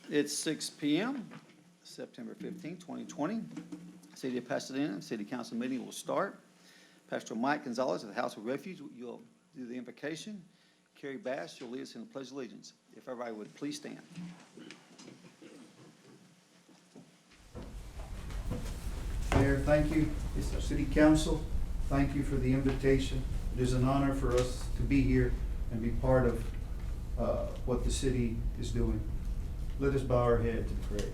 It's 6 p.m., September 15, 2020. City of Pasadena City Council meeting will start. Pastor Mike Gonzalez of the House of Refuge, you'll do the invocation. Carrie Bass, you'll lead us in the Pledge of Allegiance. If everybody would please stand. Mayor, thank you. It's our City Council. Thank you for the invitation. It is an honor for us to be here and be part of what the city is doing. Let us bow our heads and pray.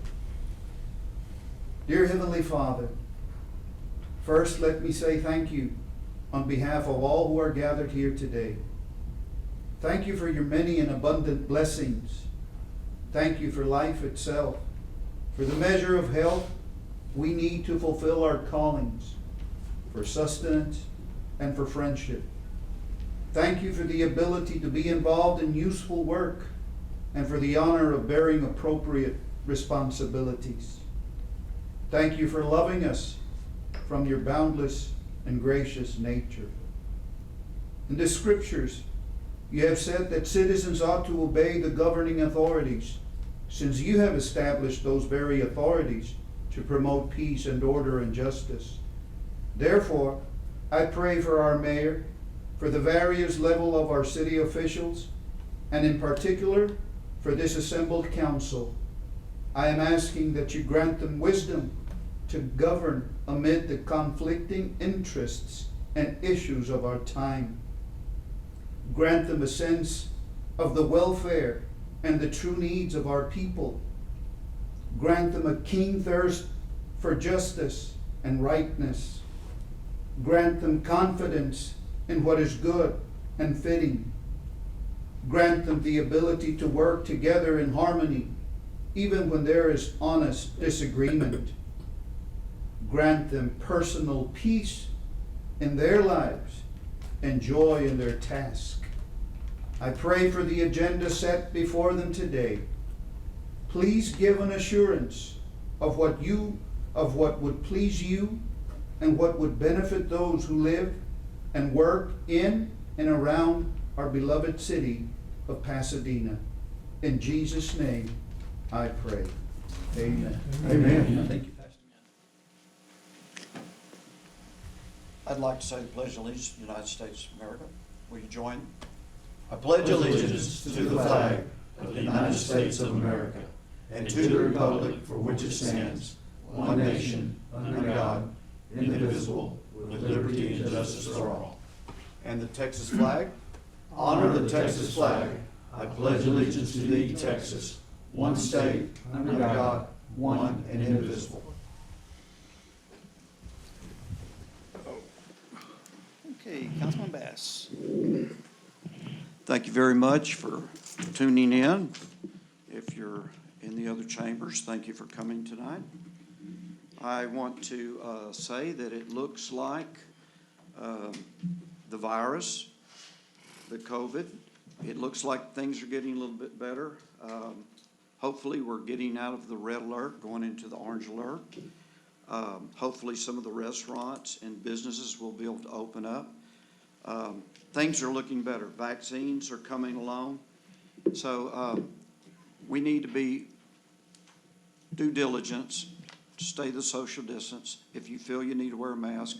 Dear Heavenly Father, first let me say thank you on behalf of all who are gathered here today. Thank you for your many and abundant blessings. Thank you for life itself, for the measure of health we need to fulfill our callings, for sustenance and for friendship. Thank you for the ability to be involved in useful work and for the honor of bearing appropriate responsibilities. Thank you for loving us from your boundless and gracious nature. In the scriptures, you have said that citizens ought to obey the governing authorities, since you have established those very authorities to promote peace and order and justice. Therefore, I pray for our mayor, for the various level of our city officials, and in particular, for this assembled council. I am asking that you grant them wisdom to govern amid the conflicting interests and issues of our time. Grant them a sense of the welfare and the true needs of our people. Grant them a keen thirst for justice and rightness. Grant them confidence in what is good and fitting. Grant them the ability to work together in harmony, even when there is honest disagreement. Grant them personal peace in their lives and joy in their task. I pray for the agenda set before them today. Please give an assurance of what would please you and what would benefit those who live and work in and around our beloved city of Pasadena. In Jesus' name, I pray. Amen. Amen. Thank you, Pastor. I'd like to say the Pledge of Allegiance to the United States of America. Will you join? I pledge allegiance to the flag of the United States of America and to the republic for which it stands, one nation, under God, indivisible, with liberty and justice for all. And the Texas flag? Honor the Texas flag. I pledge allegiance to thee, Texas, one state, under God, one and indivisible. Okay, Councilman Bass. Thank you very much for tuning in. If you're in the other chambers, thank you for coming tonight. I want to say that it looks like the virus, the COVID, it looks like things are getting a little bit better. Hopefully we're getting out of the red alert, going into the orange alert. Hopefully some of the restaurants and businesses will be able to open up. Things are looking better. Vaccines are coming along. So we need to be due diligence to stay the social distance. If you feel you need to wear a mask,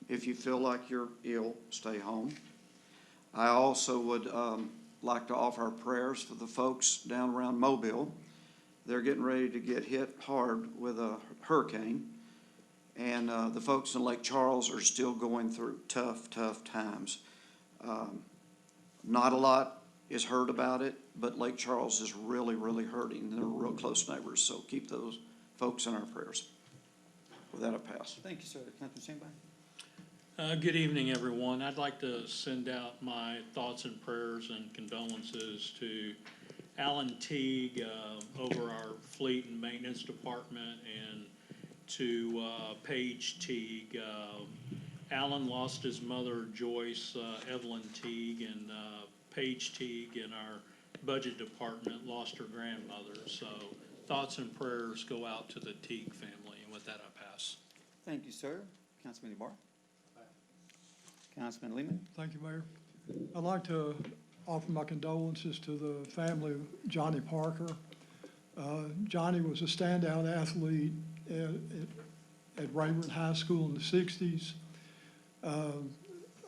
if you feel like you're ill, stay home. I also would like to offer our prayers for the folks down around Mobile. They're getting ready to get hit hard with a hurricane. And the folks in Lake Charles are still going through tough times. Not a lot is heard about it, but Lake Charles is really hurting. They're real close neighbors, so keep those folks in our prayers. With that, I pass. Thank you, sir. Councilman Sandberg. Good evening, everyone. I'd like to send out my thoughts and prayers and condolences to Alan Teague over our fleet and maintenance department, and to Paige Teague. Alan lost his mother, Joyce Evelyn Teague, and Paige Teague in our budget department lost her grandmother. So thoughts and prayers go out to the Teague family. And with that, I pass. Thank you, sir. Councilman Ibarra. Councilman Lehman. Thank you, Mayor. I'd like to offer my condolences to the family of Johnny Parker. Johnny was a standout athlete at Rayburn High School in the 60s.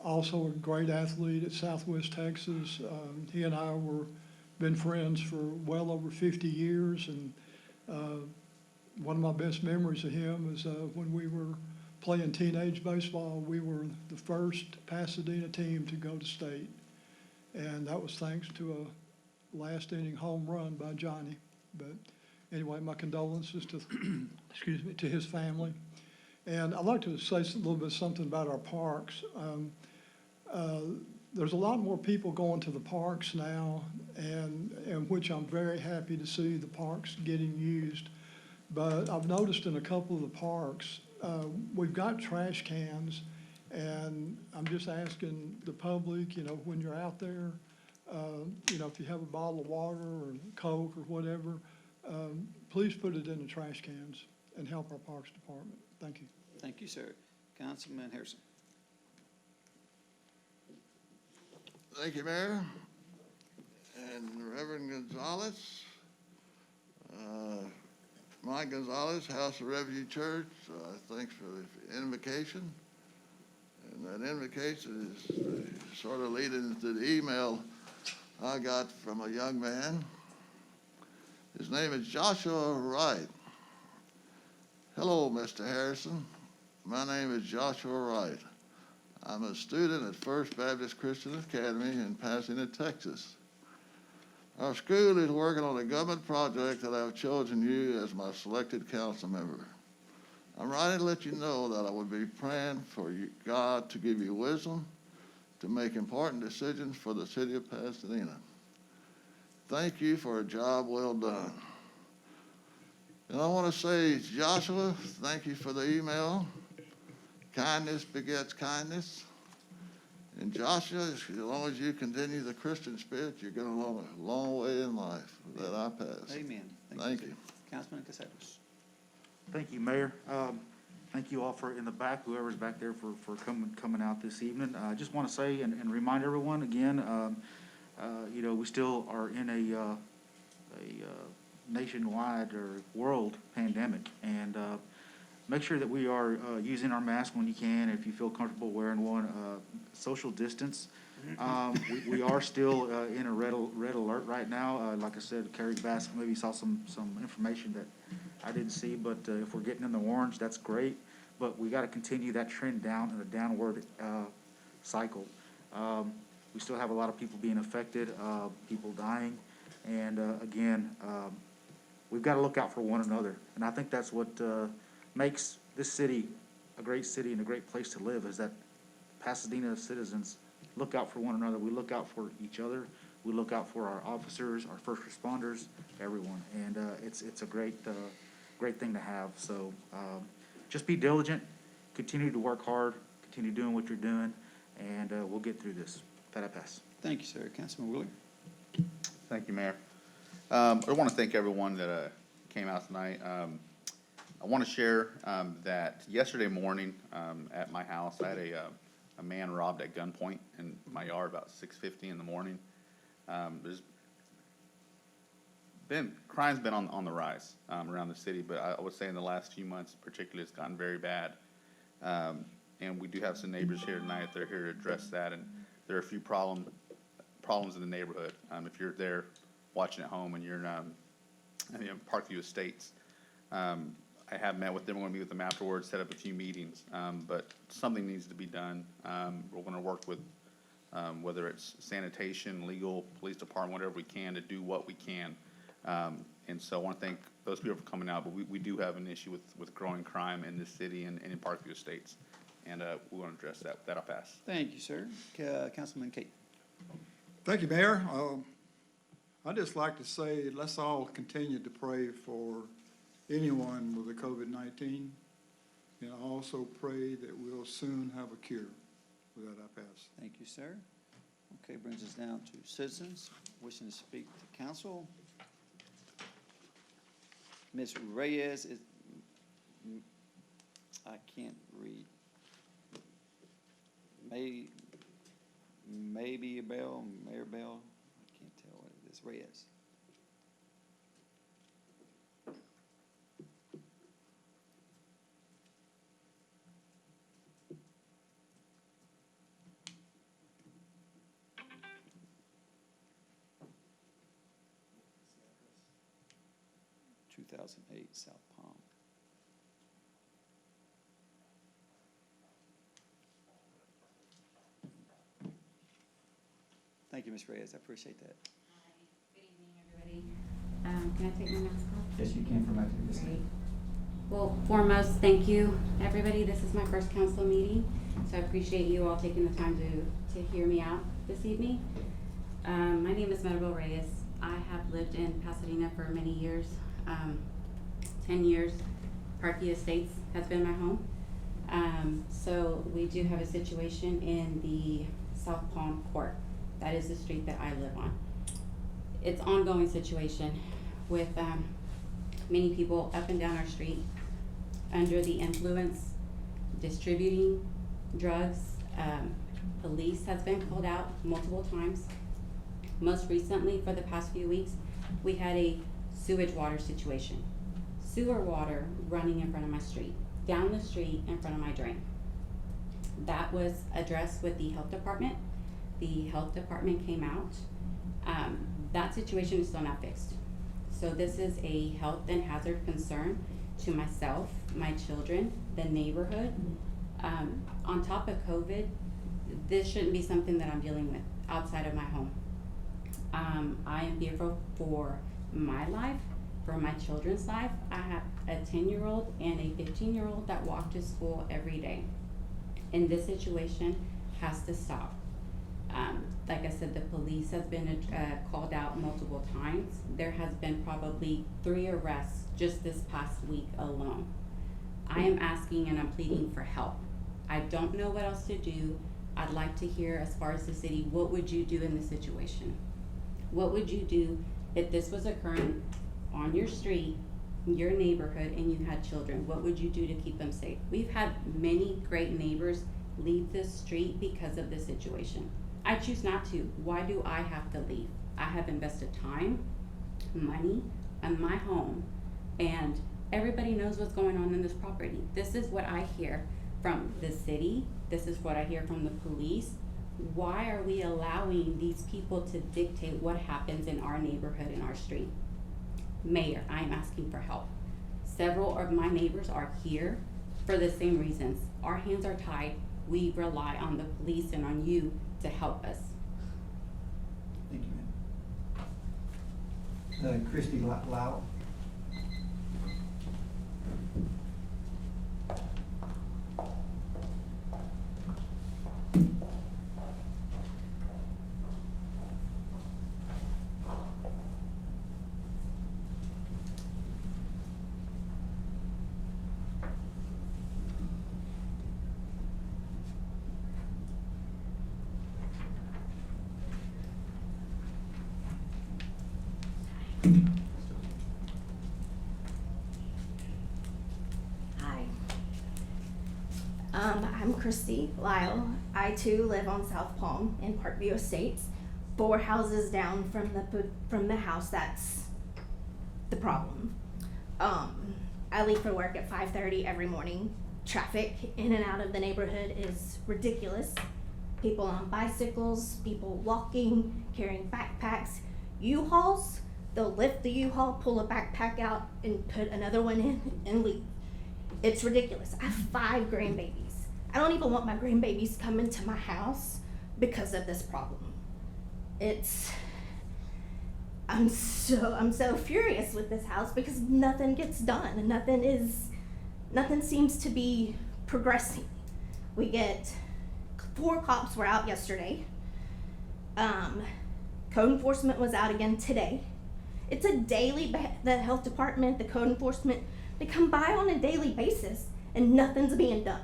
Also a great athlete at Southwest Texas. He and I been friends for well over 50 years, and one of my best memories of him is when we were playing teenage baseball. We were the first Pasadena team to go to state, and that was thanks to a last inning home run by Johnny. But anyway, my condolences to excuse me, to his family. And I'd like to say a little bit something about our parks. There's a lot more people going to the parks now, and which I'm very happy to see the parks getting used. But I've noticed in a couple of the parks, we've got trash cans, and I'm just asking the public, when you're out there, if you have a bottle of water or Coke or whatever, please put it in the trash cans and help our Parks Department. Thank you. Thank you, sir. Councilman Harrison. Thank you, Mayor. And Reverend Gonzalez, Mike Gonzalez, House of Refuge Church, thanks for the invocation. And that invocation is sort of leading into the email I got from a young man. His name is Joshua Wright. Hello, Mr. Harrison. My name is Joshua Wright. I'm a student at First Baptist Christian Academy in Pasadena, Texas. Our school is working on a government project that I've chosen you as my selected council member. I'm writing to let you know that I would be praying for you, God to give you wisdom to make important decisions for the city of Pasadena. Thank you for a job well done. And I want to say, Joshua, thank you for the email. Kindness begets kindness. And Joshua, as long as you continue the Christian spirit, you're going a long way in life. With that, I pass. Amen. Thank you. Councilman Casados. Thank you, Mayor. Thank you all for in the back, whoever's back there for coming out this evening. I just want to say and remind everyone again, we still are in a nationwide or world pandemic, and make sure that we are using our mask when you can. If you feel comfortable wearing one, social distance. We are still in a red alert right now. Like I said, Carrie Bass maybe saw some information that I didn't see, but if we're getting in the orange, that's great. But we got to continue that trend down in a downward cycle. We still have a lot of people being affected, people dying, and again, we've got to look out for one another. And I think that's what makes this city a great city and a great place to live, is that Pasadena citizens look out for one another. We look out for each other. We look out for our officers, our first responders, everyone. And it's a great thing to have. So just be diligent, continue to work hard, continue doing what you're doing, and we'll get through this. That I pass. Thank you, sir. Councilman Willie. Thank you, Mayor. I want to thank everyone that came out tonight. I want to share that yesterday morning at my house, I had a man robbed at gunpoint in my yard about 6:50 in the morning. Crime's been on the rise around the city, but I would say in the last few months particularly it's gotten very bad. And we do have some neighbors here tonight. They're here to address that, and there are a few problems in the neighborhood. If you're there watching at home and you're in Parkview Estates, I have met with them. We're going to meet with them afterwards, set up a few meetings, but something needs to be done. We're going to work with whether it's sanitation, legal, police department, whatever we can to do what we can. And so I want to thank those people for coming out, but we do have an issue with growing crime in this city and in Parkview Estates, and we want to address that. That'll pass. Thank you, sir. Councilman Kate. Thank you, Mayor. I'd just like to say, let's all continue to pray for anyone with the COVID-19, and I also pray that we'll soon have a cure. With that, I pass. Thank you, sir. Okay, brings us down to citizens wishing to speak to council. Ms. Reyes is, I can't read. Maybe a bell, Mayor Bell, I can't tell what it is. Reyes. 2008 South Palm. Thank you, Ms. Reyes, I appreciate that. Hi, good evening, everybody. Can I take my mask off? Yes, you can from after this. Great. Well, foremost, thank you, everybody. This is my first council meeting, so I appreciate you all taking the time to hear me out this evening. My name is Maribel Reyes. I have lived in Pasadena for many years, 10 years. Parkview Estates has been my home. So we do have a situation in the South Palm Court. That is the street that I live on. It's ongoing situation with many people up and down our street under the influence, distributing drugs. Police has been called out multiple times. Most recently, for the past few weeks, we had a sewage water situation. Sewer water running in front of my street, down the street in front of my drain. That was addressed with the health department. The health department came out. That situation is still not fixed. So this is a health and hazard concern to myself, my children, the neighborhood. On top of COVID, this shouldn't be something that I'm dealing with outside of my home. I am fearful for my life, for my children's life. I have a 10-year-old and a 15-year-old that walk to school every day. And this situation has to stop. Like I said, the police has been called out multiple times. There has been probably 3 arrests just this past week alone. I am asking and I'm pleading for help. I don't know what else to do. I'd like to hear, as far as the city, what would you do in this situation? What would you do if this was occurring on your street, your neighborhood, and you had children? What would you do to keep them safe? We've had many great neighbors leave this street because of this situation. I choose not to. Why do I have to leave? I have invested time, money, in my home, and everybody knows what's going on in this property. This is what I hear from the city. This is what I hear from the police. Why are we allowing these people to dictate what happens in our neighborhood, in our street? Mayor, I am asking for help. Several of my neighbors are here for the same reasons. Our hands are tied. We rely on the police and on you to help us. Thank you, ma'am. Christy Lau. Hi. I'm Christy Lyle. I too live on South Palm in Parkview Estates, 4 houses down from the house that's the problem. I leave for work at 5:30 every morning. Traffic in and out of the neighborhood is ridiculous. People on bicycles, people walking, carrying backpacks, U-Hauls. They'll lift the U-Haul, pull a backpack out, and put another one in and leave. It's ridiculous. I have 5 grandbabies. I don't even want my grandbabies coming to my house because of this problem. I'm so furious with this house because nothing gets done and nothing seems to be progressing. We get 4 cops were out yesterday. Code enforcement was out again today. It's a daily, the health department, the code enforcement, they come by on a daily basis and nothing's being done.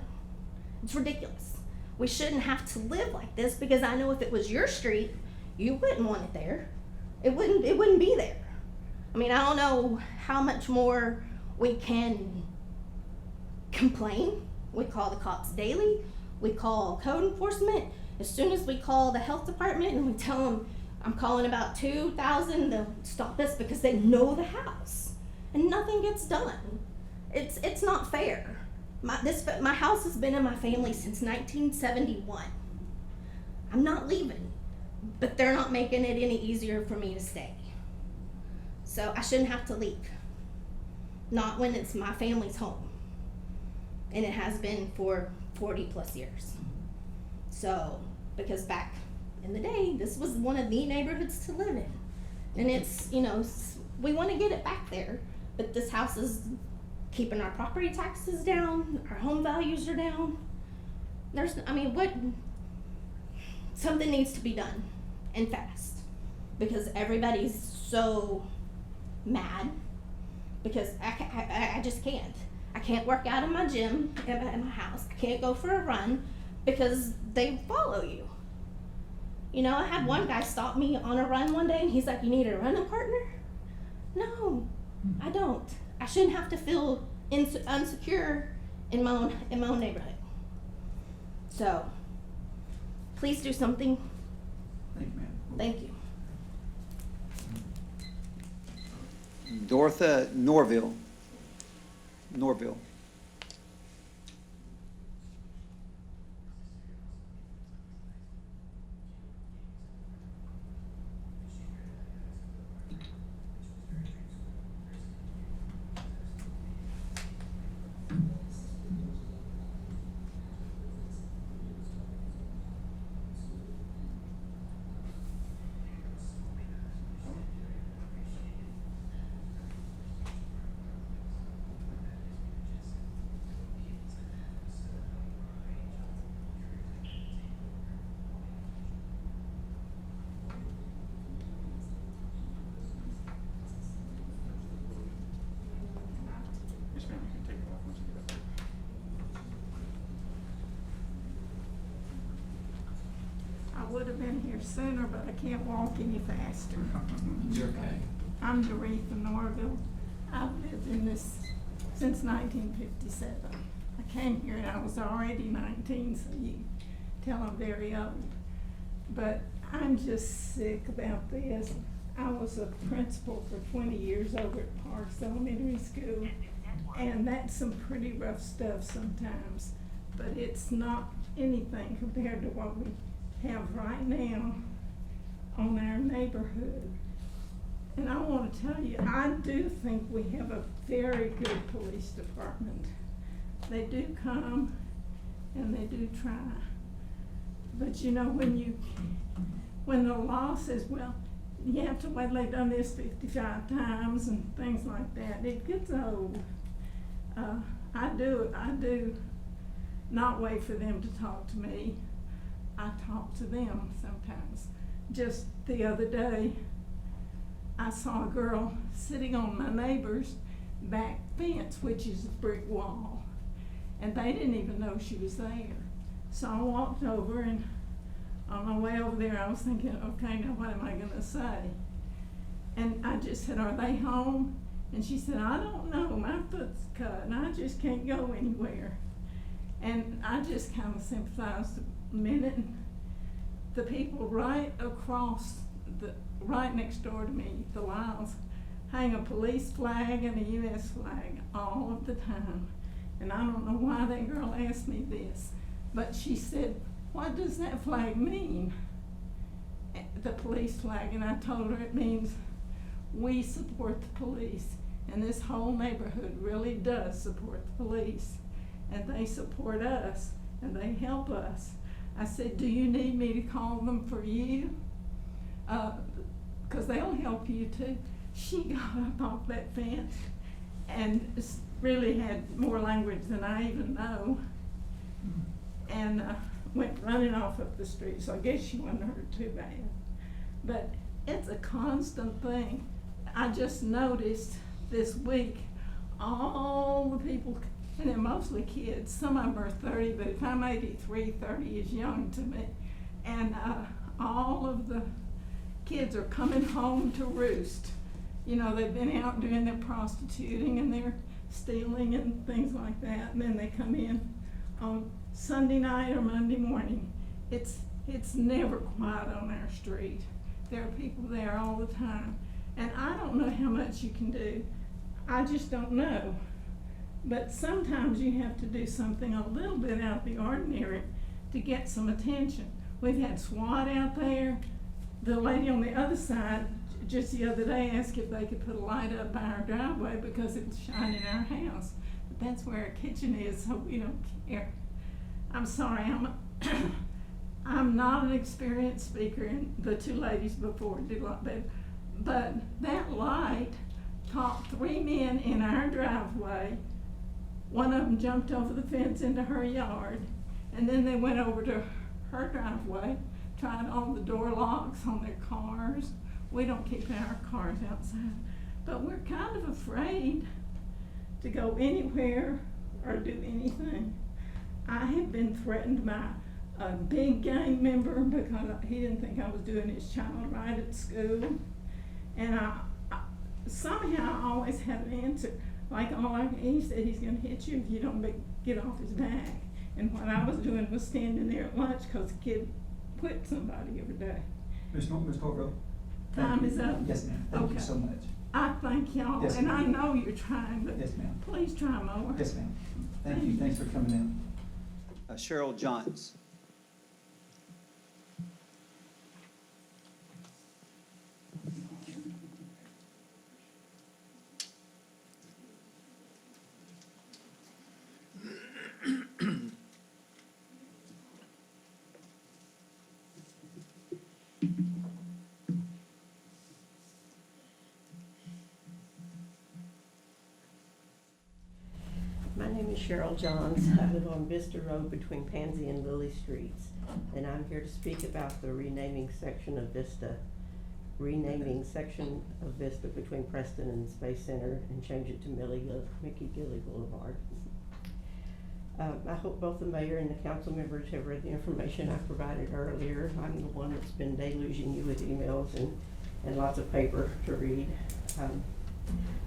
It's ridiculous. We shouldn't have to live like this because I know if it was your street, you wouldn't want it there. It wouldn't be there. I mean, I don't know how much more we can complain. We call the cops daily. We call code enforcement. As soon as we call the health department and we tell them, I'm calling about 2,000, they'll stop us because they know the house. And nothing gets done. It's not fair. My house has been in my family since 1971. I'm not leaving, but they're not making it any easier for me to stay. So I shouldn't have to leave. not when it's my family's home. And it has been for 40 plus years. So, because back in the day, this was one of the neighborhoods to live in. And it's, you know, we want to get it back there, but this house is keeping our property taxes down, our home values are down. Something needs to be done, and fast, because everybody's so mad, because I just can't. I can't work out in my gym at my house. I can't go for a run because they follow you. You know, I had one guy stop me on a run one day and he's like, "You need a running partner?" No, I don't. I shouldn't have to feel insecure in my own neighborhood. So, please do something. Thank you, ma'am. Thank you. Dorotha Norville. Yes, ma'am, you can take it off once you get up there. I would have been here sooner, but I can't walk any faster. You're okay. I'm Doretha Norville. I've lived in this since 1957. I came here and I was already 19, so you tell I'm very old. But I'm just sick about this. I was a principal for 20 years over at Parks Elementary School, and that's some pretty rough stuff sometimes, but it's not anything compared to what we have right now on our neighborhood. And I want to tell you, I do think we have a very good police department. They do come and they do try. But you know, when the law says, well, you have to wait, they've done this 55 times and things like that, it gets old. I do not wait for them to talk to me. I talk to them sometimes. Just the other day, I saw a girl sitting on my neighbor's back fence, which is a brick wall, and they didn't even know she was there. So I walked over, and on my way over there, I was thinking, okay, now what am I gonna say? And I just said, "Are they home?" And she said, "I don't know, my foot's cut, and I just can't go anywhere." And I just kind of sympathized a minute. The people right next door to me, the Lyles, hang a police flag and a U.S. flag all of the time. And I don't know why that girl asked me this, but she said, "What does that flag mean?" The police flag. And I told her it means we support the police. And this whole neighborhood really does support the police. And they support us, and they help us. I said, "Do you need me to call them for you? 'Cause they'll help you too." She got up off that fence and really had more language than I even know, and went running off up the street. So I guess she wasn't hurt too bad. But it's a constant thing. I just noticed this week, all the people, and they're mostly kids, some of them are 30, but if I'm 83, 30 is young to me. And all of the kids are coming home to roost. You know, they've been out doing their prostituting and they're stealing and things like that, and then they come in on Sunday night or Monday morning. It's never quiet on our street. There are people there all the time. And I don't know how much you can do. I just don't know. But sometimes you have to do something a little bit out of the ordinary to get some attention. We've had SWAT out there. The lady on the other side, just the other day asked if they could put a light up by our driveway because it was shining our house. But that's where our kitchen is, so we don't care. I'm sorry, I'm not an experienced speaker, and the two ladies before did a lot better. But that light caught 3 men in our driveway. One of them jumped over the fence into her yard, and then they went over to her driveway, tried all the door locks on their cars. We don't keep our cars outside, but we're kind of afraid to go anywhere or do anything. I have been threatened by a big gang member because he didn't think I was doing his child right at school. And I somehow I always had an answer. Like, he said he's gonna hit you if you don't get off his back. And what I was doing was standing there at lunch because the kid whipped somebody every day. Ms. Norville? Time is up. Yes, ma'am. Thank you Okay. so much. I thank y'all, Yes, and I ma'am. know you're trying, but Yes, ma'am. please try more. Yes, ma'am. Thank you. Thanks for coming in. Cheryl Johns. My name is Cheryl Johns. I live on Vista Road between Pansy and Lily Streets, and I'm here to speak about the renaming section of Vista between Preston and Space Center and change it to Mickey Gilley Boulevard. I hope both the mayor and the council members have read the information I provided earlier. I'm the one that's been deluging you with emails and lots of paper to read.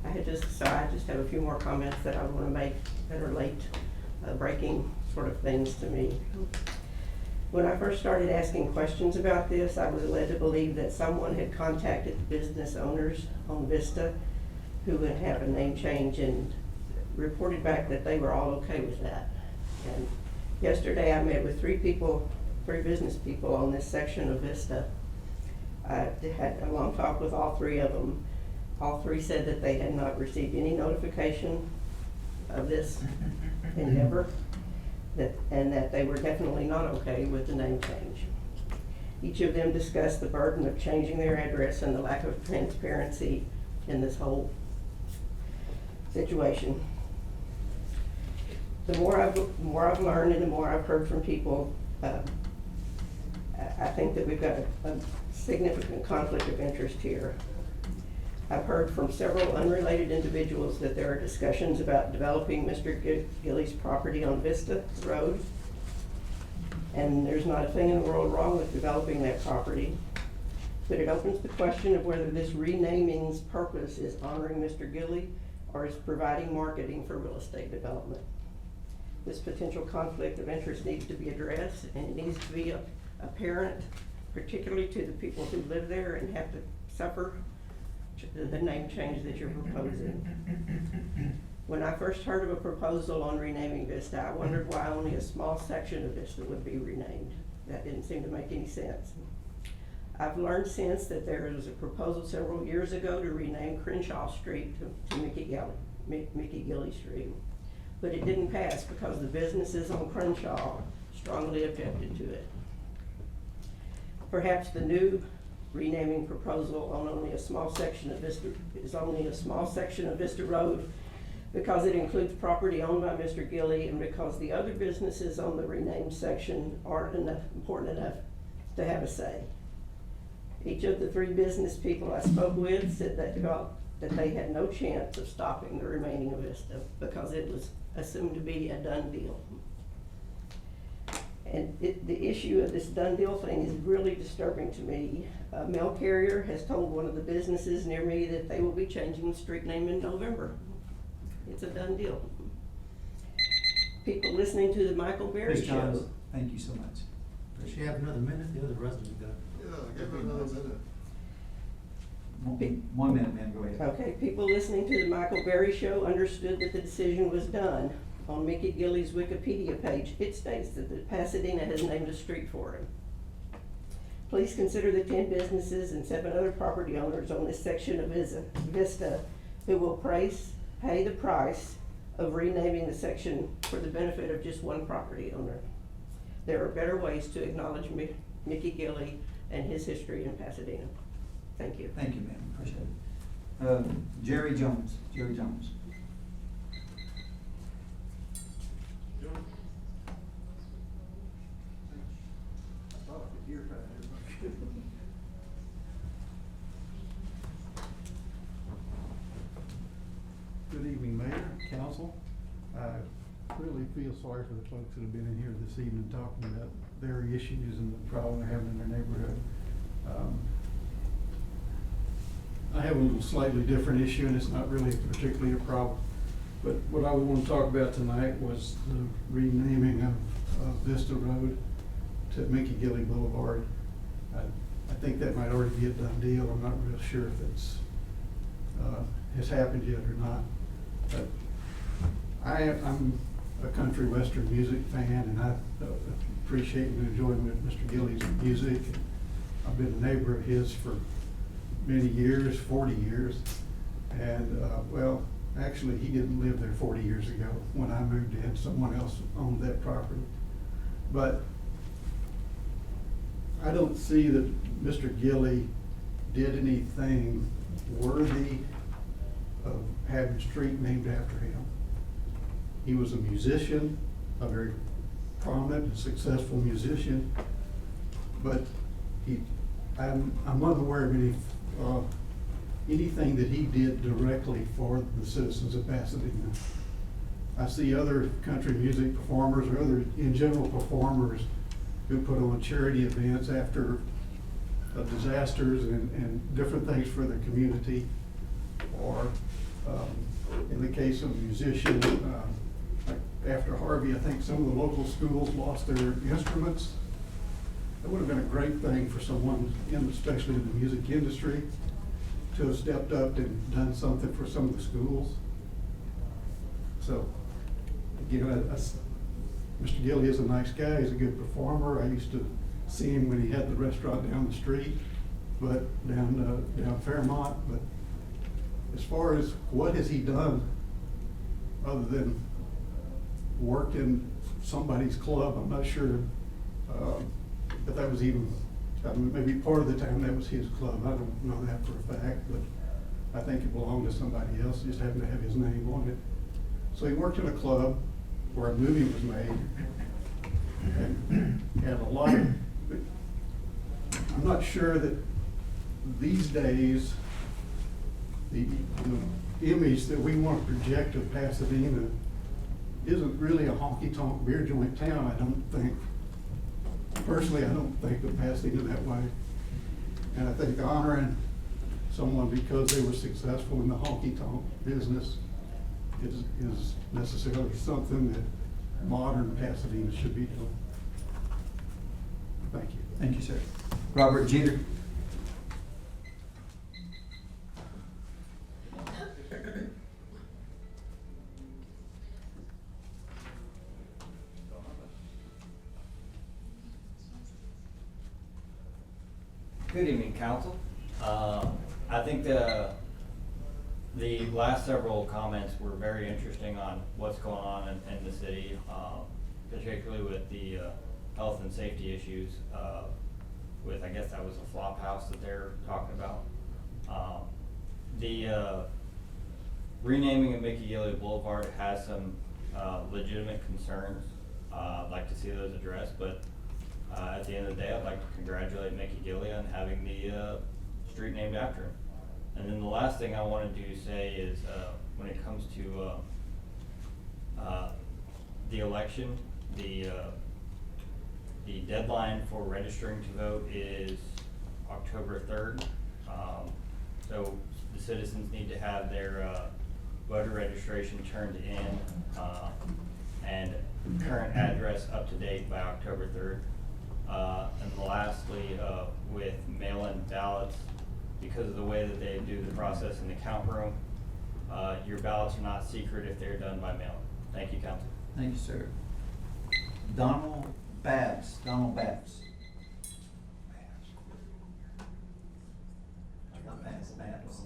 I just have a few more comments that I want to make that are late breaking sort of things to me. When I first started asking questions about this, I was led to believe that someone had contacted the business owners on Vista who would have a name change and reported back that they were all okay with that. And yesterday I met with three business people on this section of Vista. I had a long talk with all three of them. All three said that they had not received any notification of this endeavor, and that they were definitely not okay with the name change. Each of them discussed the burden of changing their address and the lack of transparency in this whole situation. The more I've learned and the more I've heard from people, I think that we've got a significant conflict of interest here. I've heard from several unrelated individuals that there are discussions about developing Mr. Gilley's property on Vista Road. And there's not a thing in the world wrong with developing that property. But it opens the question of whether this renaming's purpose is honoring Mr. Gilley or is providing marketing for real estate development. This potential conflict of interest needs to be addressed, and it needs to be apparent, particularly to the people who live there and have to suffer the name change that you're proposing. When I first heard of a proposal on renaming Vista, I wondered why only a small section of Vista would be renamed. That didn't seem to make any sense. I've learned since that there was a proposal several years ago to rename Crenshaw Street to Mickey Gilley Street. But it didn't pass because the businesses on Crenshaw strongly objected to it. Perhaps the new renaming proposal on only a small section of Vista Road because it includes property owned by Mr. Gilley and because the other businesses on the renamed section aren't important enough to have a say. Each of the three business people I spoke with said that they had no chance of stopping the remaining of Vista because it was assumed to be a done deal. And the issue of this done deal thing is really disturbing to me. A mail carrier has told one of the businesses near me that they will be changing the street name in November. It's a done deal. People listening to the Michael Berry Ms. Johns, show. thank you so much. Does she have another minute? The other resident got. Yeah, give her another minute. 1 minute, ma'am, go ahead. Okay, people listening to the Michael Berry show understood that the decision was done. On Mickey Gilley's Wikipedia page, it states that Pasadena has named a street for him. Please consider the 10 businesses and 7 other property owners on this section of Vista who will pay the price of renaming the section for the benefit of just one property owner. There are better ways to acknowledge Mickey Gilly and his history in Pasadena. Thank you. Thank you, ma'am, appreciate it. Jerry Jones. Good evening, Mayor, Council. I really feel sorry for the folks that have been in here this evening talking about their issues and the problem they're having in their neighborhood. I have a little slightly different issue, and it's not really particularly a problem. But what I would want to talk about tonight was the renaming of Vista Road to Mickey Gilly Boulevard. I think that might already be a done deal. I'm not real sure if it's has happened yet or not. But I'm a country western music fan, and I appreciate and enjoy Mr. Gilly's music. I've been a neighbor of his for many years, 40 years. And, well, actually, he didn't live there 40 years ago. When I moved in, someone else owned that property. But I don't see that Mr. Gilly did anything worthy of having a street named after him. He was a musician, a very prominent and successful musician, but I'm unaware of anything that he did directly for the citizens of Pasadena. I see other country music performers or other, in general, performers who put on charity events after disasters and different things for the community. Or in the case of a musician, like after Harvey, I think some of the local schools lost their instruments. That would have been a great thing for someone, especially in the music industry, to have stepped up and done something for some of the schools. So, again, Mr. Gilly is a nice guy. He's a good performer. I used to see him when he had the restaurant down the street, but down Fairmont. But as far as what has he done other than work in somebody's club, I'm not sure if that was even, maybe part of the time that was his club. I don't know that for a fact, but I think it belonged to somebody else, just happened to have his name on it. So he worked in a club where a movie was made, and had a lot of, I'm not sure that these days, the image that we want to project of Pasadena isn't really a honky-tonk beer joint town, I don't think. Personally, I don't think of Pasadena that way. And I think honoring someone because they were successful in the honky-tonk business is necessarily something that modern Pasadena should be doing. Thank you. Thank you, sir. Robert Jeter. Good evening, council. I think the last several comments were very interesting on what's going on in the city, particularly with the health and safety issues with, I guess that was a flop house that they're talking about. The renaming of Mickey Gilly Boulevard has some legitimate concerns. I'd like to see those addressed, but at the end of the day, I'd like to congratulate Mickey Gilly on having the street named after him. And then the last thing I wanted to say is when it comes to the election, the deadline for registering to vote is October 3rd. So the citizens need to have their voter registration turned in and current address up to date by October 3rd. And lastly, with mail-in ballots, because of the way that they do the process in the count room, your ballots are not secret if they're done by mail. Thank you, council. Thank you, sir. Donald Babbs. snaps.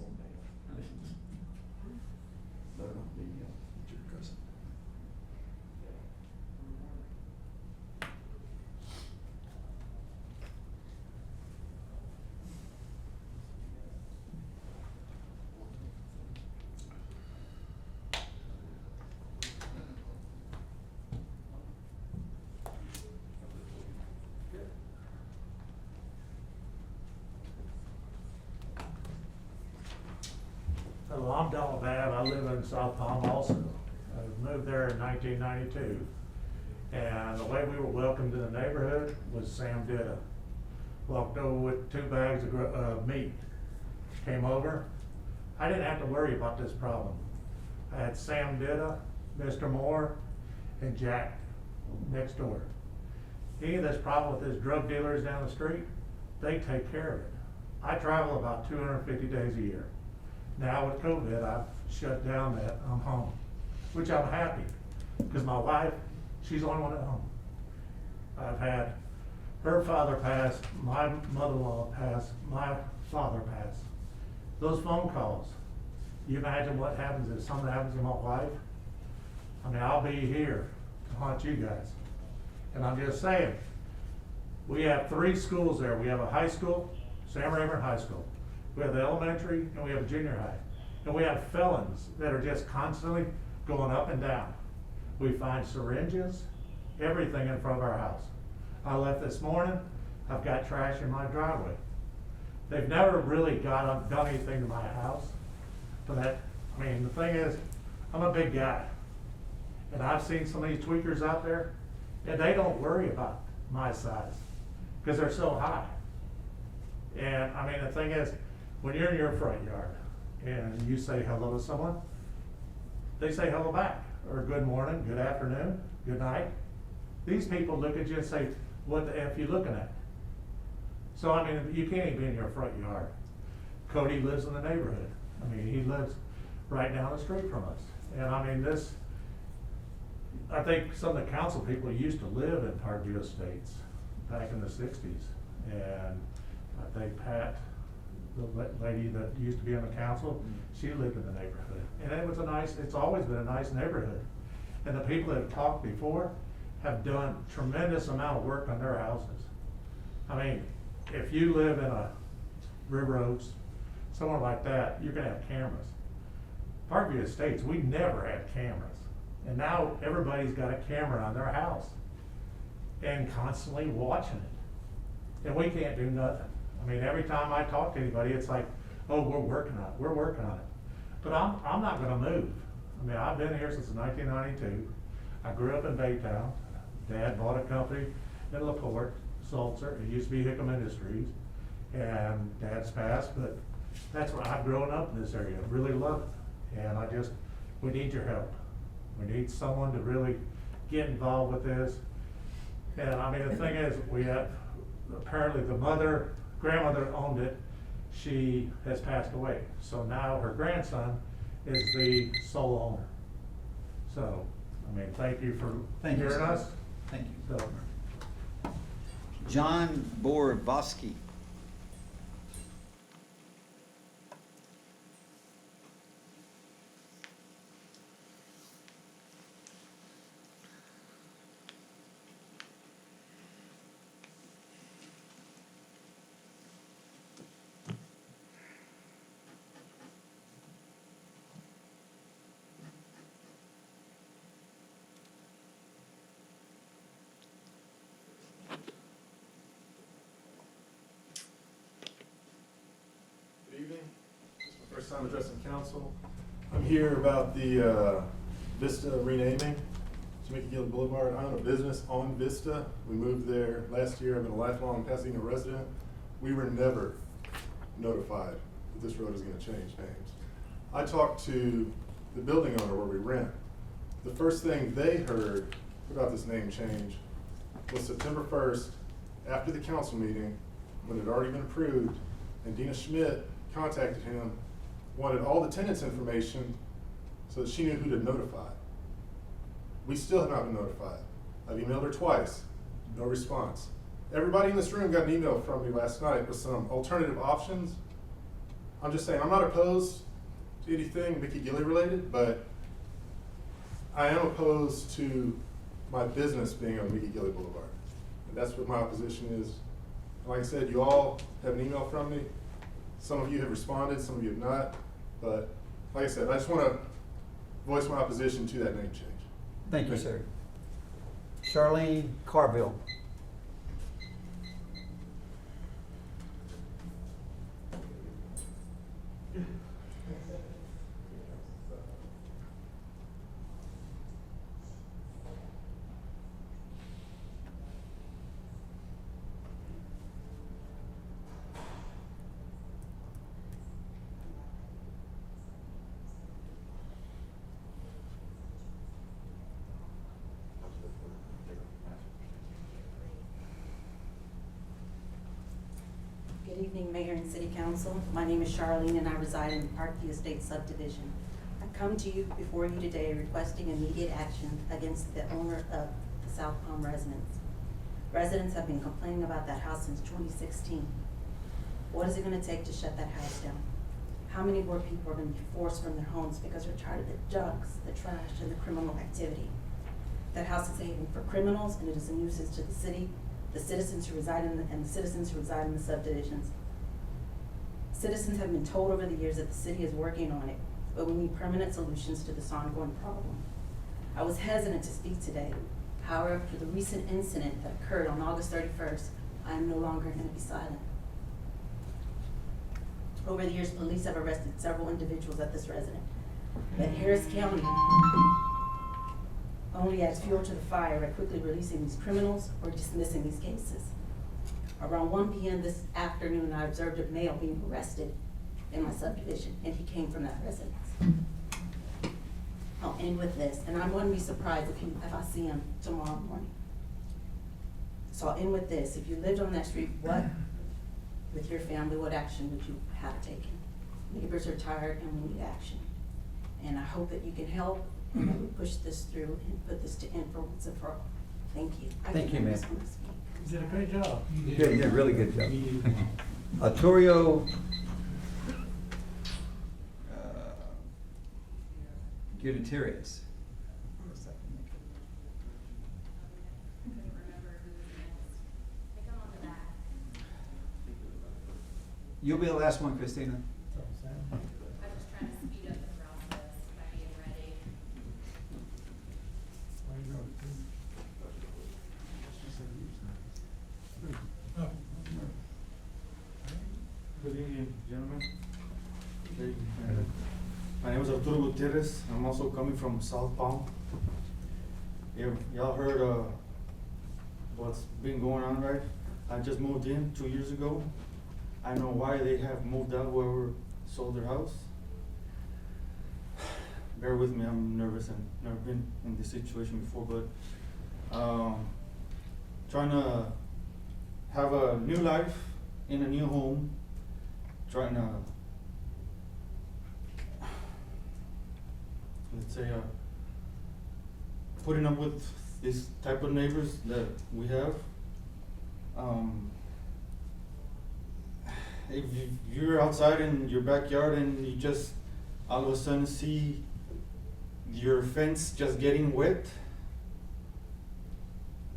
Hello, I'm Donald Babb. I live in South Palm also. I moved there in 1992. And the way we were welcomed in the neighborhood was Sam Ditta. Walked over with 2 bags of meat. Came over. I didn't have to worry about this problem. I had Sam Ditta, Mr. Moore, and Jack next door. Any of this problem with these drug dealers down the street, they take care of it. I travel about 250 days a year. Now with COVID, I've shut down that, I'm home, which I'm happy, because my wife, she's the only one at home. I've had her father pass, my mother-in-law pass, my father pass. Those phone calls, you imagine what happens if something happens to my wife? I mean, I'll be here to haunt you guys. And I'm just saying, we have 3 schools there. We have a high school, Sam Rayburn High School. We have the elementary and we have a junior high. And we have felons that are just constantly going up and down. We find syringes, everything in front of our house. I left this morning, I've got trash in my driveway. They've never really done anything to my house. But I mean, the thing is, I'm a big guy. And I've seen some of these tweakers out there, and they don't worry about my size, because they're so high. And I mean, the thing is, when you're in your front yard and you say hello to someone, they say hello back, or good morning, good afternoon, good night. These people look at you and say, what the F you looking at? So I mean, you can't even be in your front yard. Cody lives in the neighborhood. I mean, he lives right down the street from us. And I mean, I think some of the council people used to live in Parkview Estates back in the 60s. And I think Pat, the lady that used to be on the council, she lived in the neighborhood. And it's always been a nice neighborhood. And the people that have talked before have done tremendous amount of work on their houses. I mean, if you live in a River Oaks, somewhere like that, you're gonna have cameras. Parkview Estates, we never had cameras. And now everybody's got a camera on their house and constantly watching it. And we can't do nothing. I mean, every time I talk to anybody, it's like, oh, we're working on it. But I'm not gonna move. I mean, I've been here since 1992. I grew up in Baytown. Dad bought a company in LaPorte, Sulzer. It used to be Hickam Industries. And Dad's passed, but that's where I've grown up in this area. I really love it. And we need your help. We need someone to really get involved with this. And I mean, the thing is, we have, apparently the grandmother owned it. She has passed away. So now her grandson is the sole owner. So, I mean, thank you for hearing us. Thank you. So, John Borowski. Good evening. This is my first time addressing council. I'm here about the Vista renaming to Mickey Boulevard. I own a business on Vista. We moved there last year. I've been a lifelong Pasadena resident. We were never notified that this road is going to change names. I talked to the building owner where we rent. The first thing they heard about this name change was September 1st, after the council meeting, when it had already been approved, and Dina Schmidt contacted him, wanted all the tenants' information so that she knew who to notify. We still have not been notified. I've emailed her twice, no response. Everybody in this room got an email from me last night with some alternative options. I'm just saying, I'm not opposed to anything Mickey Gilley related, but I am opposed to my business being on Mickey Gilley Boulevard. And that's what my opposition is. Like I said, you all have an email from me. Some of you have responded, some of you have not. But like I said, I just want to voice my opposition to that name change. Thank you, sir. Charlene Carville. Good evening, Mayor and City Council. My name is Charlene and I reside in the Parkview Estates subdivision. I come to you before you today requesting immediate action against the owner of the South Palm residence. Residents have been complaining about that house since 2016. What is it going to take to shut that house down? How many more people are going to be forced from their homes because they're tired of the drugs, the trash, and the criminal activity? That house is a haven for criminals and it is a nuisance to the city, the citizens who reside in the citizens who reside in the subdivisions. Citizens have been told over the years that the city is working on it, but we need permanent solutions to this ongoing problem. I was hesitant to speak today. However, after the recent incident that occurred on August 31st, I am no longer going to be silent. Over the years, police have arrested several individuals at this residence, but Harris County only adds fuel to the fire by quickly releasing these criminals or dismissing these cases. Around 1 p.m. this afternoon, I observed a male being arrested in my subdivision, and he came from that residence. I'll end with this, and I wouldn't be surprised if I see him tomorrow morning. So I'll end with this. If you lived on that street, with your family, what action would you have taken? Neighbors are tired and we need action. And I hope that you can help and that we push this through and put this to end for once and for all. Thank you. Thank you, ma'am. You did a great job. You did a really good job. Arturo Gutierrez. You'll be the last one, Christina. I'm just trying to speed up the process by being ready. Good evening, gentlemen. My name is Arturo Gutierrez. I'm also coming from South Palm. Y'all heard what's been going on, right? I just moved in 2 years ago. I know why they have moved out, whoever sold their house. Bear with me, I'm nervous and never been in this situation before, but trying to have a new life in a new home, trying to, let's say, putting up with this type of neighbors that we have. If you're outside in your backyard and you just all of a sudden see your fence just getting wet,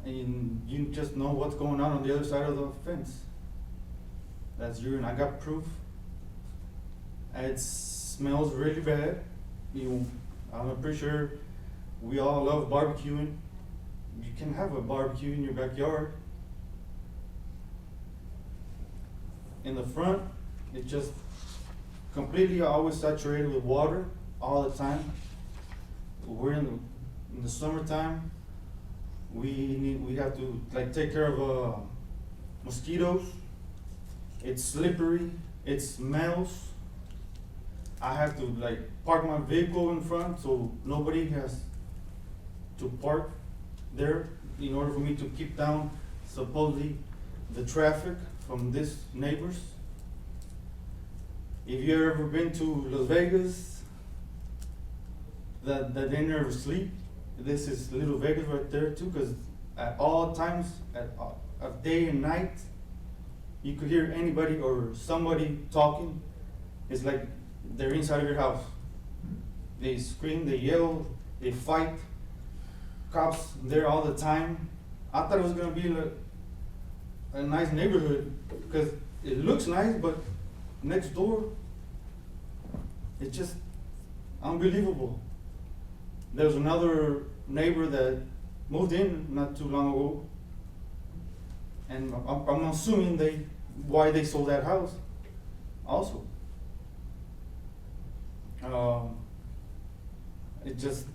and you just know what's going on the other side of the fence. That's urine. I got proof. It smells really bad. I'm pretty sure we all love barbecuing. You can have a barbecue in your backyard. In the front, it's just completely always saturated with water all the time. We're in the summertime. We have to like take care of mosquitoes. It's slippery. It smells. I have to like park my vehicle in front so nobody has to park there in order for me to keep down supposedly the traffic from these neighbors. If you've ever been to Las Vegas, that they never sleep, this is Little Vegas right there too, because at all times, of day and night, you could hear anybody or somebody talking it's like they're inside of your house. They scream, they yell, they fight. Cops there all the time. I thought it was gonna be like a nice neighborhood because it looks nice, but next door, it's just unbelievable. There's another neighbor that moved in not too long ago, and I'm assuming why they sold that house also. It just,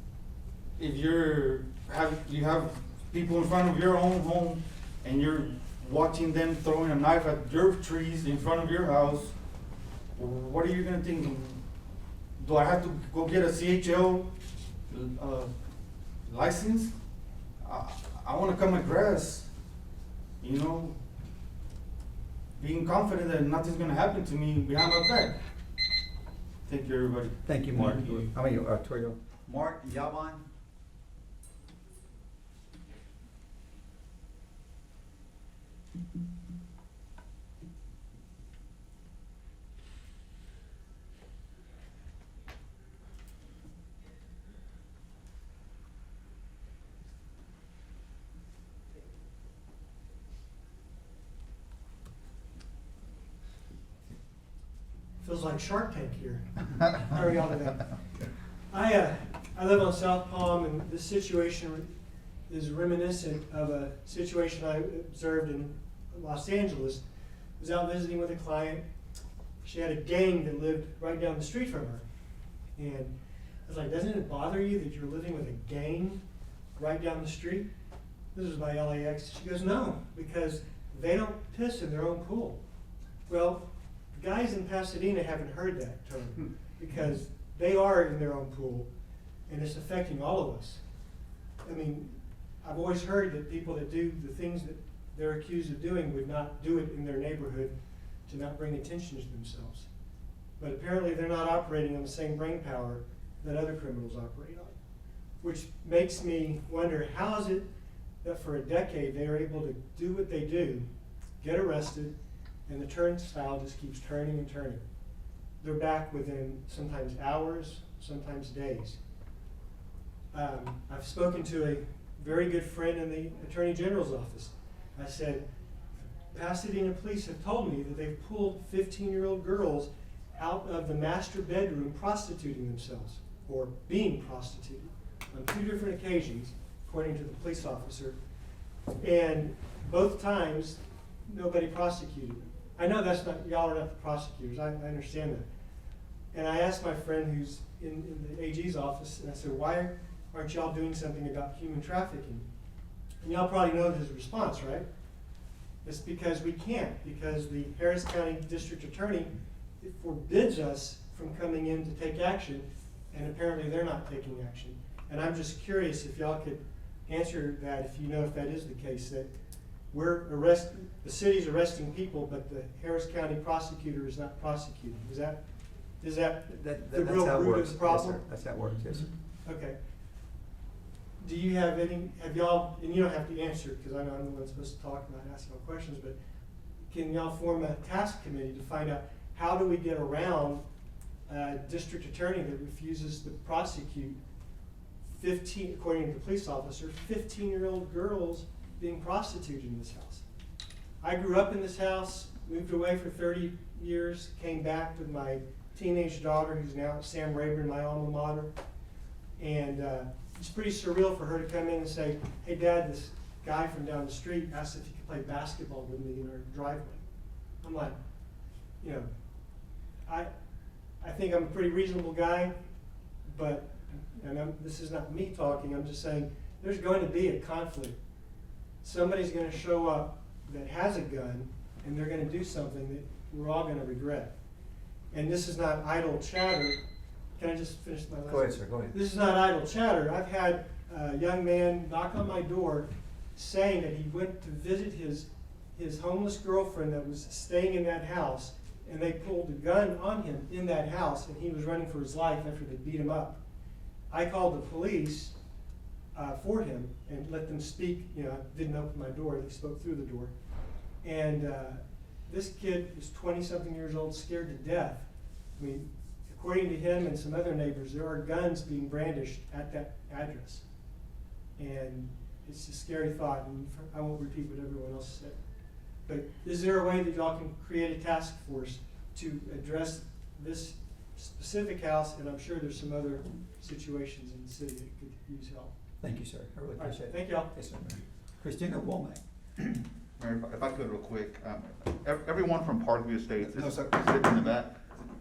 if you have people in front of your own home and you're watching them throwing a knife at your trees in front of your house, what are you gonna think? Do I have to go get a CHL license? I wanna cut my grass, you know, being confident that nothing's gonna happen to me behind my back. Thank you, everybody. Thank you, Mark. Arturo. Mark Yaban. Feels like Shark Tank here. How are y'all today? I live on South Palm, and this situation is reminiscent of a situation I observed in Los Angeles. I was out visiting with a client. She had a gang that lived right down the street from her. And I was like, doesn't it bother you that you're living with a gang right down the street? This was by LAX. She goes, no, because they don't piss in their own pool. Well, the guys in Pasadena haven't heard that term because they are in their own pool and it's affecting all of us. I mean, I've always heard that people that do the things that they're accused of doing would not do it in their neighborhood to not bring attention to themselves. But apparently they're not operating on the same brain power that other criminals operate on, which makes me wonder, how is it that for a decade they are able to do what they do, get arrested, and the turnstile just keeps turning and turning. They're back within sometimes hours, sometimes days. I've spoken to a very good friend in the Attorney General's office. I said, Pasadena police have told me that they've pulled 15-year-old girls out of the master bedroom prostituting themselves or being prostituted on 2 different occasions, according to the police officer. And both times, nobody prosecuted them. I know that's not, y'all are not the prosecutors, I understand that. And I asked my friend who's in the AG's office, and I said, why aren't y'all doing something about human trafficking? And y'all probably know his response, right? It's because we can't, because the Harris County District Attorney forbids us from coming in to take action, and apparently they're not taking action. And I'm just curious if y'all could answer that, if you know if that is the case, that the city's arresting people, but the Harris County prosecutor is not prosecuting. Is that the real root of the problem? Yes, sir. That's how it works, yes, sir. Okay. Do you have y'all, and you don't have to answer because I know I'm the one supposed to talk and not ask y'all questions, but can y'all form a task committee to find out how do we get around a district attorney that refuses to prosecute 15, according to the police officer, 15-year-old girls being prostituted in this house? I grew up in this house, moved away for 30 years, came back with my teenage daughter who's now at Sam Rayburn, my alma mater, and it's pretty surreal for her to come in and say, hey Dad, this guy from down the street asked if he could play basketball with me in our driveway. I'm like, you know, I think I'm a pretty reasonable guy, but, and this is not me talking, I'm just saying there's going to be a conflict. Somebody's going to show up that has a gun and they're going to do something that we're all going to regret. And this is not idle chatter. Can I just finish my last? Go ahead, sir, go ahead. This is not idle chatter. I've had a young man knock on my door saying that he went to visit his homeless girlfriend that was staying in that house, and they pulled a gun on him in that house, and he was running for his life after they beat him up. I called the police for him and let them speak. You know, I didn't open my door, they spoke through the door. And this kid was 20-something years old, scared to death. I mean, according to him and some other neighbors, there are guns being brandished at that address. And it's a scary thought, and I won't repeat what everyone else said. But is there a way that y'all can create a task force to address this specific house? And I'm sure there's some other situations in the city that could use help. Thank you, sir. I really All right, appreciate it. thank y'all. Yes, sir. Christina Womack. Mayor, if I could real quick, everyone from Parkview Estates No, is sir. sitting in the back.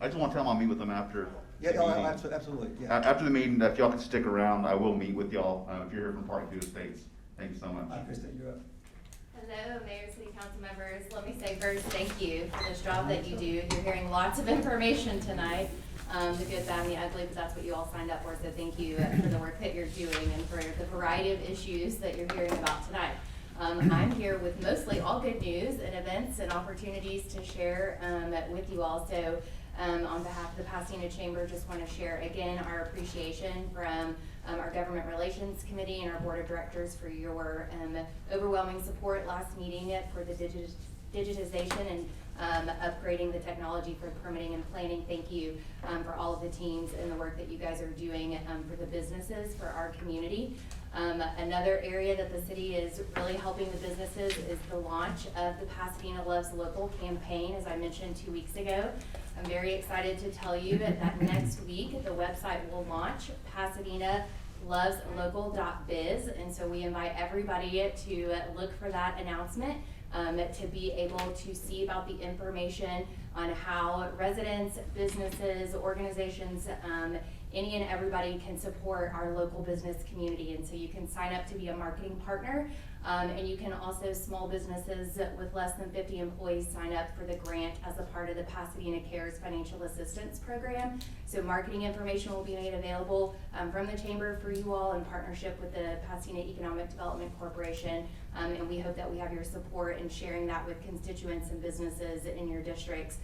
I just want to tell them I'll meet with them after. Yeah, the oh, meeting. absolutely, yeah. After the meeting, if y'all can stick around, I will meet with y'all, if you're here from Parkview Estates. Thank you so much. Christina, you're up. Hello, Mayor, City Council members. Let me say first, thank you for this job that you do. You're hearing lots of information tonight, the good, bad, and the ugly, but that's what you all signed up for. So thank you for the work that you're doing and for the variety of issues that you're hearing about tonight. I'm here with mostly all good news and events and opportunities to share with you all. So on behalf of the Pasadena Chamber, just want to share again our appreciation from our Government Relations Committee and our Board of Directors for your overwhelming support last meeting for the digitization and upgrading the technology for permitting and planning. Thank you for all of the teams and the work that you guys are doing for the businesses, for our community. Another area that the city is really helping the businesses is the launch of the Pasadena Loves Local campaign, as I mentioned 2 weeks ago. I'm very excited to tell you that next week the website will launch, PasadenaLovesLocal.biz, and so we invite everybody to look for that announcement, to be able to see about the information on how residents, businesses, organizations, any and everybody can support our local business community. And so you can sign up to be a marketing partner, and you can also, small businesses with less than 50 employees, sign up for the grant as a part of the Pasadena Cares Financial Assistance Program. So marketing information will be made available from the Chamber for you all in partnership with the Pasadena Economic Development Corporation, and we hope that we have your support in sharing that with constituents and businesses in your districts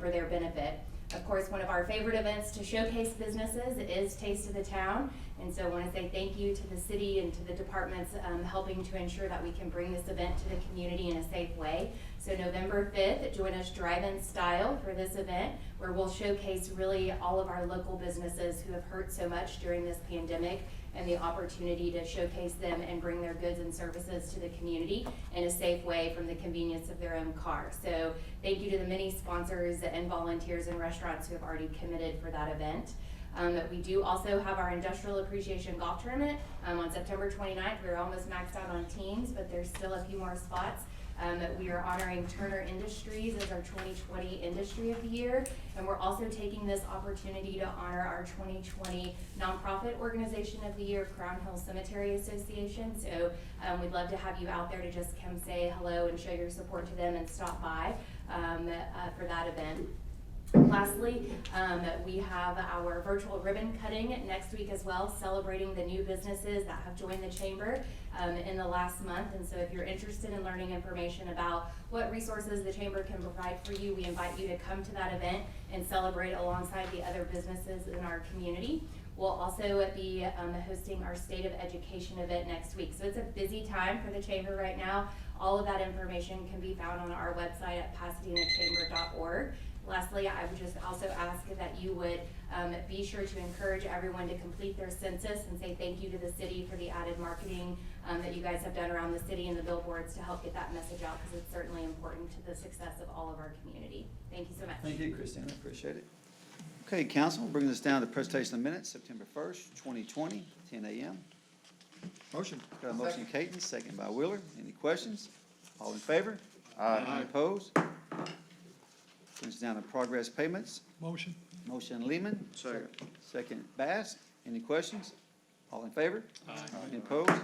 for their benefit. Of course, one of our favorite events to showcase businesses is Taste of the Town. And so I want to say thank you to the city and to the departments helping to ensure that we can bring this event to the community in a safe way. So November 5th, join us drive-in style for this event, where we'll showcase really all of our local businesses who have hurt so much during this pandemic, and the opportunity to showcase them and bring their goods and services to the community in a safe way from the convenience of their own car. So thank you to the many sponsors and volunteers and restaurants who have already committed for that event. We do also have our Industrial Appreciation Golf Tournament on September 29th. We're almost maxed out on teams, but there's still a few more spots. We are honoring Turner Industries as our 2020 Industry of the Year, and we're also taking this opportunity to honor our 2020 Nonprofit Organization of the Year, Crown Hill Cemetery Association. So we'd love to have you out there to just come say hello and show your support to them and stop by for that event. Lastly, we have our virtual ribbon cutting next week as well, celebrating the new businesses that have joined the Chamber in the last month. And so if you're interested in learning information about what resources the Chamber can provide for you, we invite you to come to that event and celebrate alongside the other businesses in our community. We'll also be hosting our State of Education event next week. So it's a busy time for the Chamber right now. All of that information can be found on our website at PasadenaChamber.org. Lastly, I would just also ask that you would be sure to encourage everyone to complete their census and say thank you to the city for the added marketing that you guys have done around the city and the billboards to help get that message out, because it's certainly important to the success of all of our community. Thank you so much. Thank you, Christina, appreciate it. Okay, council, bringing us down to presentation of minutes, September 1st, 2020, 10 a.m. Motion. Got a motion, Caton, second by Wheeler. Any questions? All in favor? Aye. Any opposed? Brings us down to progress payments. Motion. Motion Lehman. Second. Second Bass. Any questions? All in favor? Aye. Any opposed?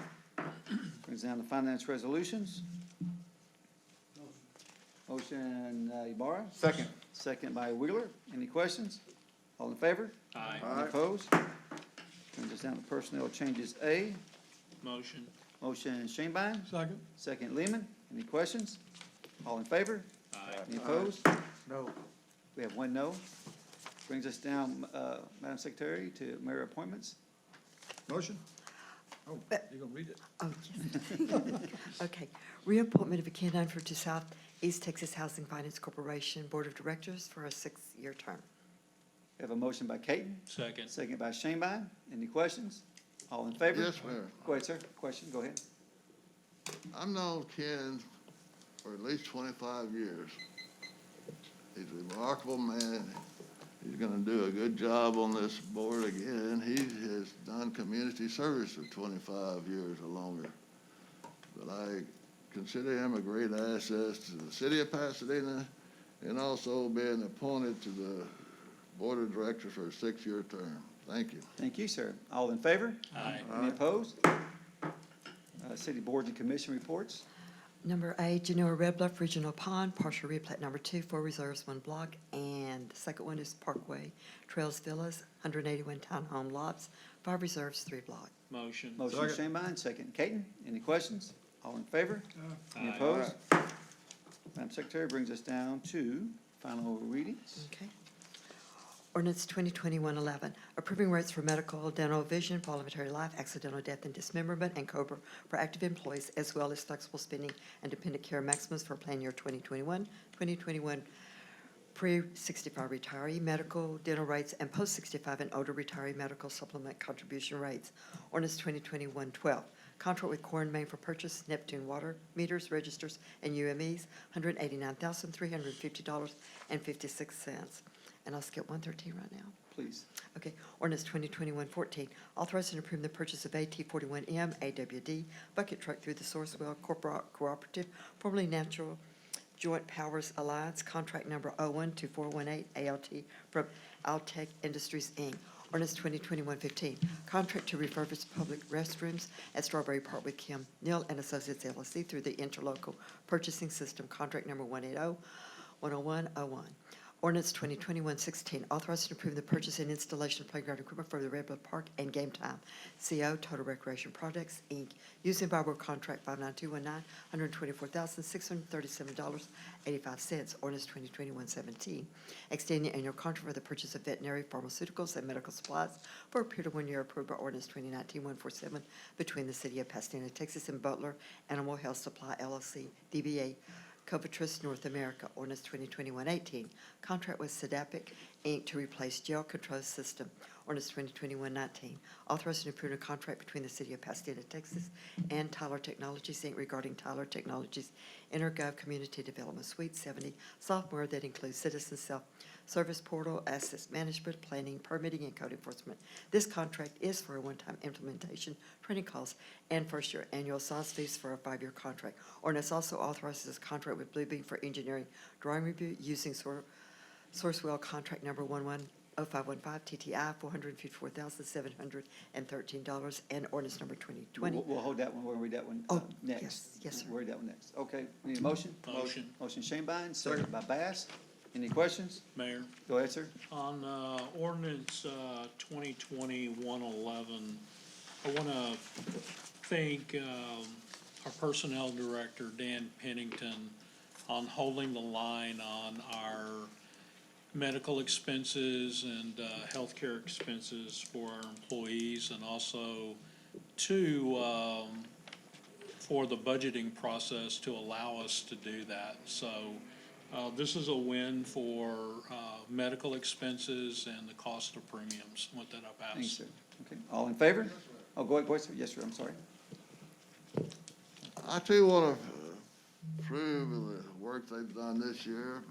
Brings us down to finance resolutions. Motion Ibarra. Second. Second by Wheeler. Any questions? All in favor? Aye. Any opposed? Brings us down to personnel changes A. Motion. Motion Shanebine. Second. Second Lehman. Any questions? All in favor? Aye. Any opposed? No. We have one no. Brings us down, Madam Secretary, to mayor appointments. Motion? Oh, you're gonna read it. Oh, yes. Okay. Reappointment of Ken Unford to South East Texas Housing Finance Corporation Board of Directors for a 6-year term. We have a motion by Caton, Second. second by Shanebine. Any questions? All in favor? Yes, Mayor. Go ahead, sir. Question, go ahead. I've known Ken for at least 25 years. He's a remarkable man. He's gonna do a good job on this board again. He has done community service for 25 years or longer. But I consider him a great asset to the city of Pasadena and also being appointed to the board of directors for a 6-year term. Thank you. Thank you, sir. All in favor? Aye. Any opposed? City boards and commission reports. Number A, Genoa Red Bluff Regional Pond, partial replat number 2, 4 reserves, 1 block. And the second one is Parkway Trails Villas, 181 townhome lots, 5 reserves, 3 block. Motion. Motion Shanebine, second Caton. Any questions? All in favor? Any Aye. opposed? Madam Secretary, brings us down to final readings. Okay. Ordinance 2021-11, approving rates for medical, dental, vision, voluntary life, accidental death and dismemberment, and COBRA for active employees, as well as flexible spending and dependent care maximums for plan year 2021, 2021 pre-65 retiree medical, dental rates, and post-65 and older retiree medical supplement contribution rates. Ordinance 2021-12, contract with Core and Main for purchase, Neptune water meters, registers, and UMEs, $189,350.56. And I'll skip 113 right now. Please. Okay, ordinance 2021-14, authorizing and approving the purchase of AT-41M AWD bucket truck through the Sourcewell Cooperative, formerly Natural Joint Powers Alliance, contract number 012418 ALT from Altech Industries, Inc. Ordinance 2021-15, contract to refurbish public restrooms at Strawberry Park with Kim Neal and Associates LLC through the Interlocal Purchasing System, contract number 180-10101. Ordinance 2021-16, authorizing and approving the purchase and installation of playground equipment for the Red Bluff Park and Game Time, CO Total Recreation Projects, Inc., using Bible Contract 59219, $124,637.85. Ordinance 2021-17, extending the annual contract for the purchase of veterinary pharmaceuticals and medical supplies for a period of 1 year approved by Ordinance 2019-147 between the City of Pasadena, Texas, and Butler Animal Health Supply, LLC, DBA Covitrus North America. Ordinance 2021-18, contract with Sedapic, Inc. to replace jail control system. Ordinance 2021-19, authorizing and approving a contract between the City of Pasadena, Texas, and Tyler Technologies, Inc. regarding Tyler Technologies InterGov Community Development Suite 70 software that includes citizen self-service portal, assets management, planning, permitting, and code enforcement. This contract is for a one-time implementation, training costs, and first-year annual SaaS fees for a 5-year contract. Ordinance also authorizes a contract with Bluebeam for engineering drawing review using Sourcewell contract number 110515 TTI, $454,713, and ordinance number 2020. We'll hold that one, we'll read that one Oh, next. yes, sir. We'll read that one next. Okay, need a motion? Motion. Motion Shanebine, second by Bass. Any questions? Mayor, Go ahead, sir. on ordinance 2020-111, I want to thank our personnel director, Dan Pennington, on holding the line on our medical expenses and healthcare expenses for our employees, and also for the budgeting process to allow us to do that. So this is a win for medical expenses and the cost of premiums. With that, I'll pass. Thanks, sir. Okay, all in favor? Oh, go ahead, sir. Yes, sir, I'm sorry. I too want to approve of the work they've done this year,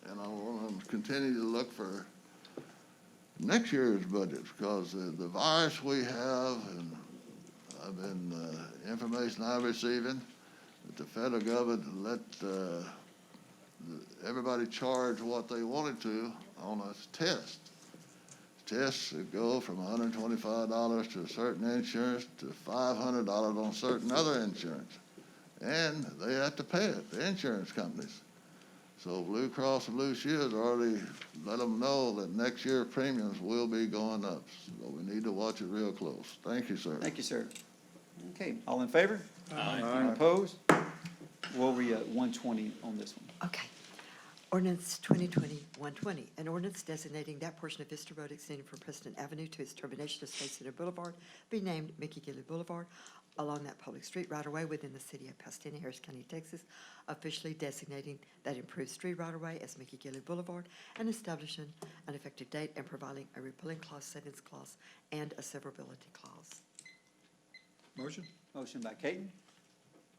and I want them to continue to look for next year's budget, because the virus we have, and I've been, information I'm receiving, that the federal government let everybody charge what they wanted to on a test. Tests that go from $125 to a certain insurance to $500 on certain other insurance. And they have to pay it, the insurance companies. So Blue Cross and Blue Shield already let them know that next year premiums will be going up. So we need to watch it real close. Thank you, sir. Thank you, sir. Okay, all in favor? Aye. Any opposed? We'll read 120 on this one. Okay. Ordinance 2020-120, an ordinance designating that portion of Vista Road extending from President Avenue to its termination of Space Center Boulevard be named Mickey Gilley Boulevard, along that public street right-of-way within the city of Pasadena, Harris County, Texas, officially designating that improved street right-of-way as Mickey Gilley Boulevard and establishing an effective date and providing a repealing clause, savings clause, and a severability clause. Motion? Motion by Caton,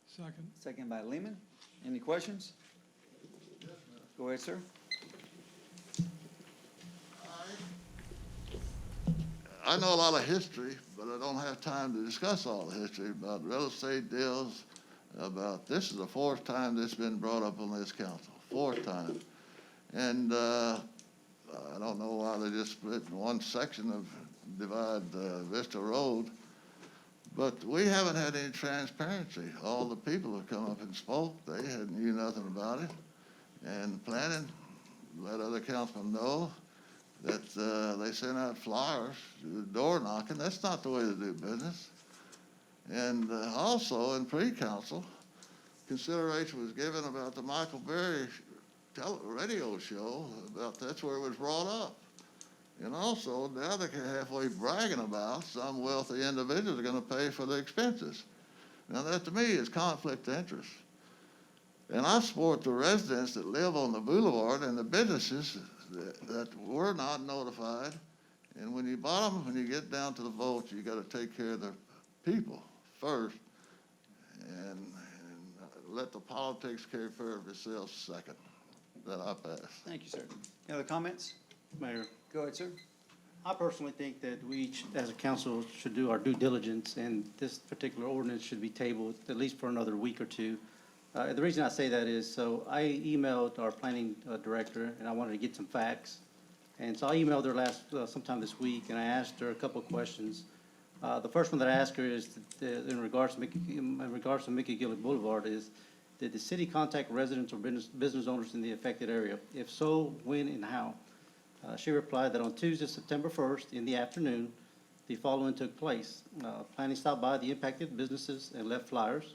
Second. second by Lehman. Any questions? Go ahead, sir. I know a lot of history, but I don't have time to discuss all the history about real estate deals, this is the fourth time this has been brought up on this council, fourth time. And I don't know why they just split in one section of divide Vista Road, but we haven't had any transparency. All the people who come up and spoke, they knew nothing about it. And planning let other councilmen know that they sent out flyers, door knocking. That's not the way to do business. And also in pre-council, consideration was given about the Michael Berry radio show, that's where it was brought up. And also now they're halfway bragging about some wealthy individuals are going to pay for the expenses. Now that to me is conflict of interest. And I support the residents that live on the boulevard and the businesses that were not notified. And when you get down to the vote, you got to take care of the people first and let the politics care of itself second. That I pass. Thank you, sir. Any other comments? Mayor, Go ahead, sir. I personally think that we, as a council, should do our due diligence, and this particular ordinance should be tabled at least for another week or two. The reason I say that is, so I emailed our planning director, and I wanted to get some facts. And so I emailed her sometime this week, and I asked her a couple of questions. The first one that I asked her is, in regards to Mickey Gilley Boulevard, is, did the city contact residents or business owners in the affected area? If so, when and how? She replied that on Tuesday, September 1st, in the afternoon, the following took place. Planning stopped by the impacted businesses and left flyers.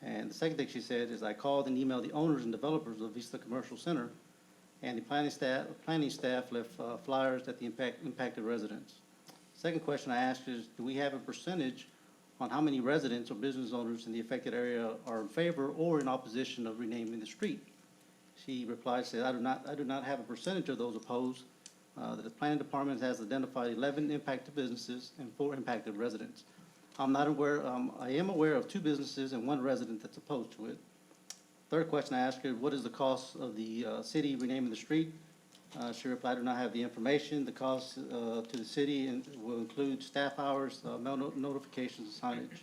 And the second thing she said is, I called and emailed the owners and developers of Vista Commercial Center, and the planning staff left flyers at the impacted residents. Second question I asked is, do we have a percentage on how many residents or business owners in the affected area are in favor or in opposition of renaming the street? She replied, said, I do not have a percentage of those opposed. The planning department has identified 11 impacted businesses and 4 impacted residents. I am aware of 2 businesses and 1 resident that's opposed to it. Third question I asked her, what is the cost of the city renaming the street? She replied, I do not have the information. The cost to the city will include staff hours, mail notifications, and signage.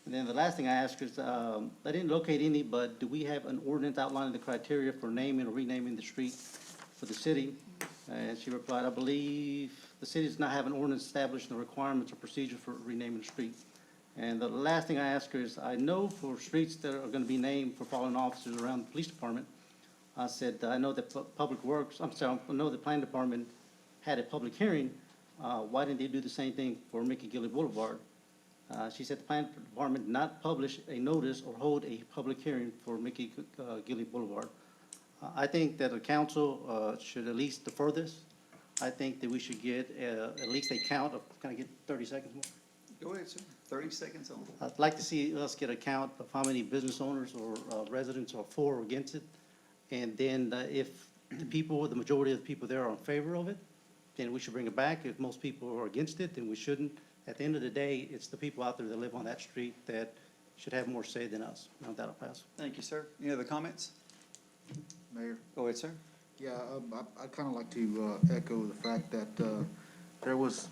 And then the last thing I asked her is, I didn't locate any, but do we have an ordinance outlining the criteria for naming or renaming the street for the city? And she replied, I believe the city does not have an ordinance establishing the requirements or procedure for renaming the street. And the last thing I asked her is, I know for streets that are going to be named for following officers around the police department, I said, I know that I know the planning department had a public hearing. Why didn't they do the same thing for Mickey Gilley Boulevard? She said the planning department did not publish a notice or hold a public hearing for Mickey Gilley Boulevard. I think that the council should at least defer this. I think that we should get at least a count of, can I get 30 seconds more? Go ahead, sir. 30 seconds on. I'd like to see us get a count of how many business owners or residents are for or against it. And then if the majority of the people there are in favor of it, then we should bring it back. If most people are against it, then we shouldn't. At the end of the day, it's the people out there that live on that street that should have more say than us. Now that'll pass. Thank you, sir. Any other comments? Mayor? Go ahead, sir. Yeah, I'd kind of like to echo the fact that there was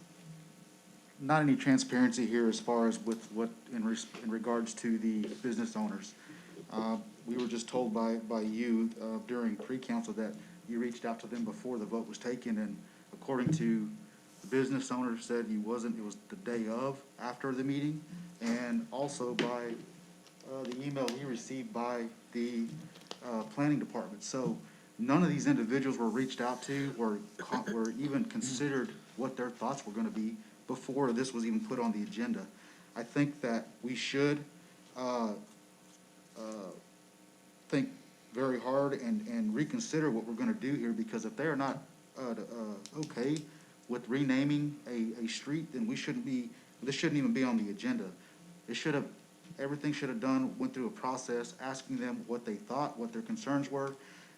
not any transparency here as far as with what in regards to the business owners. We were just told by you during pre-council that you reached out to them before the vote was taken, and according to the business owner said it was the day of, after the meeting, and also by the email he received by the planning department. So none of these individuals were reached out to or even considered what their thoughts were going to be before this was even put on the agenda. I think that we should think very hard and reconsider what we're going to do here, because if they're not okay with renaming a street, then this shouldn't even be on the agenda. It should have, everything should have went through a process, asking them what they thought, what their concerns were.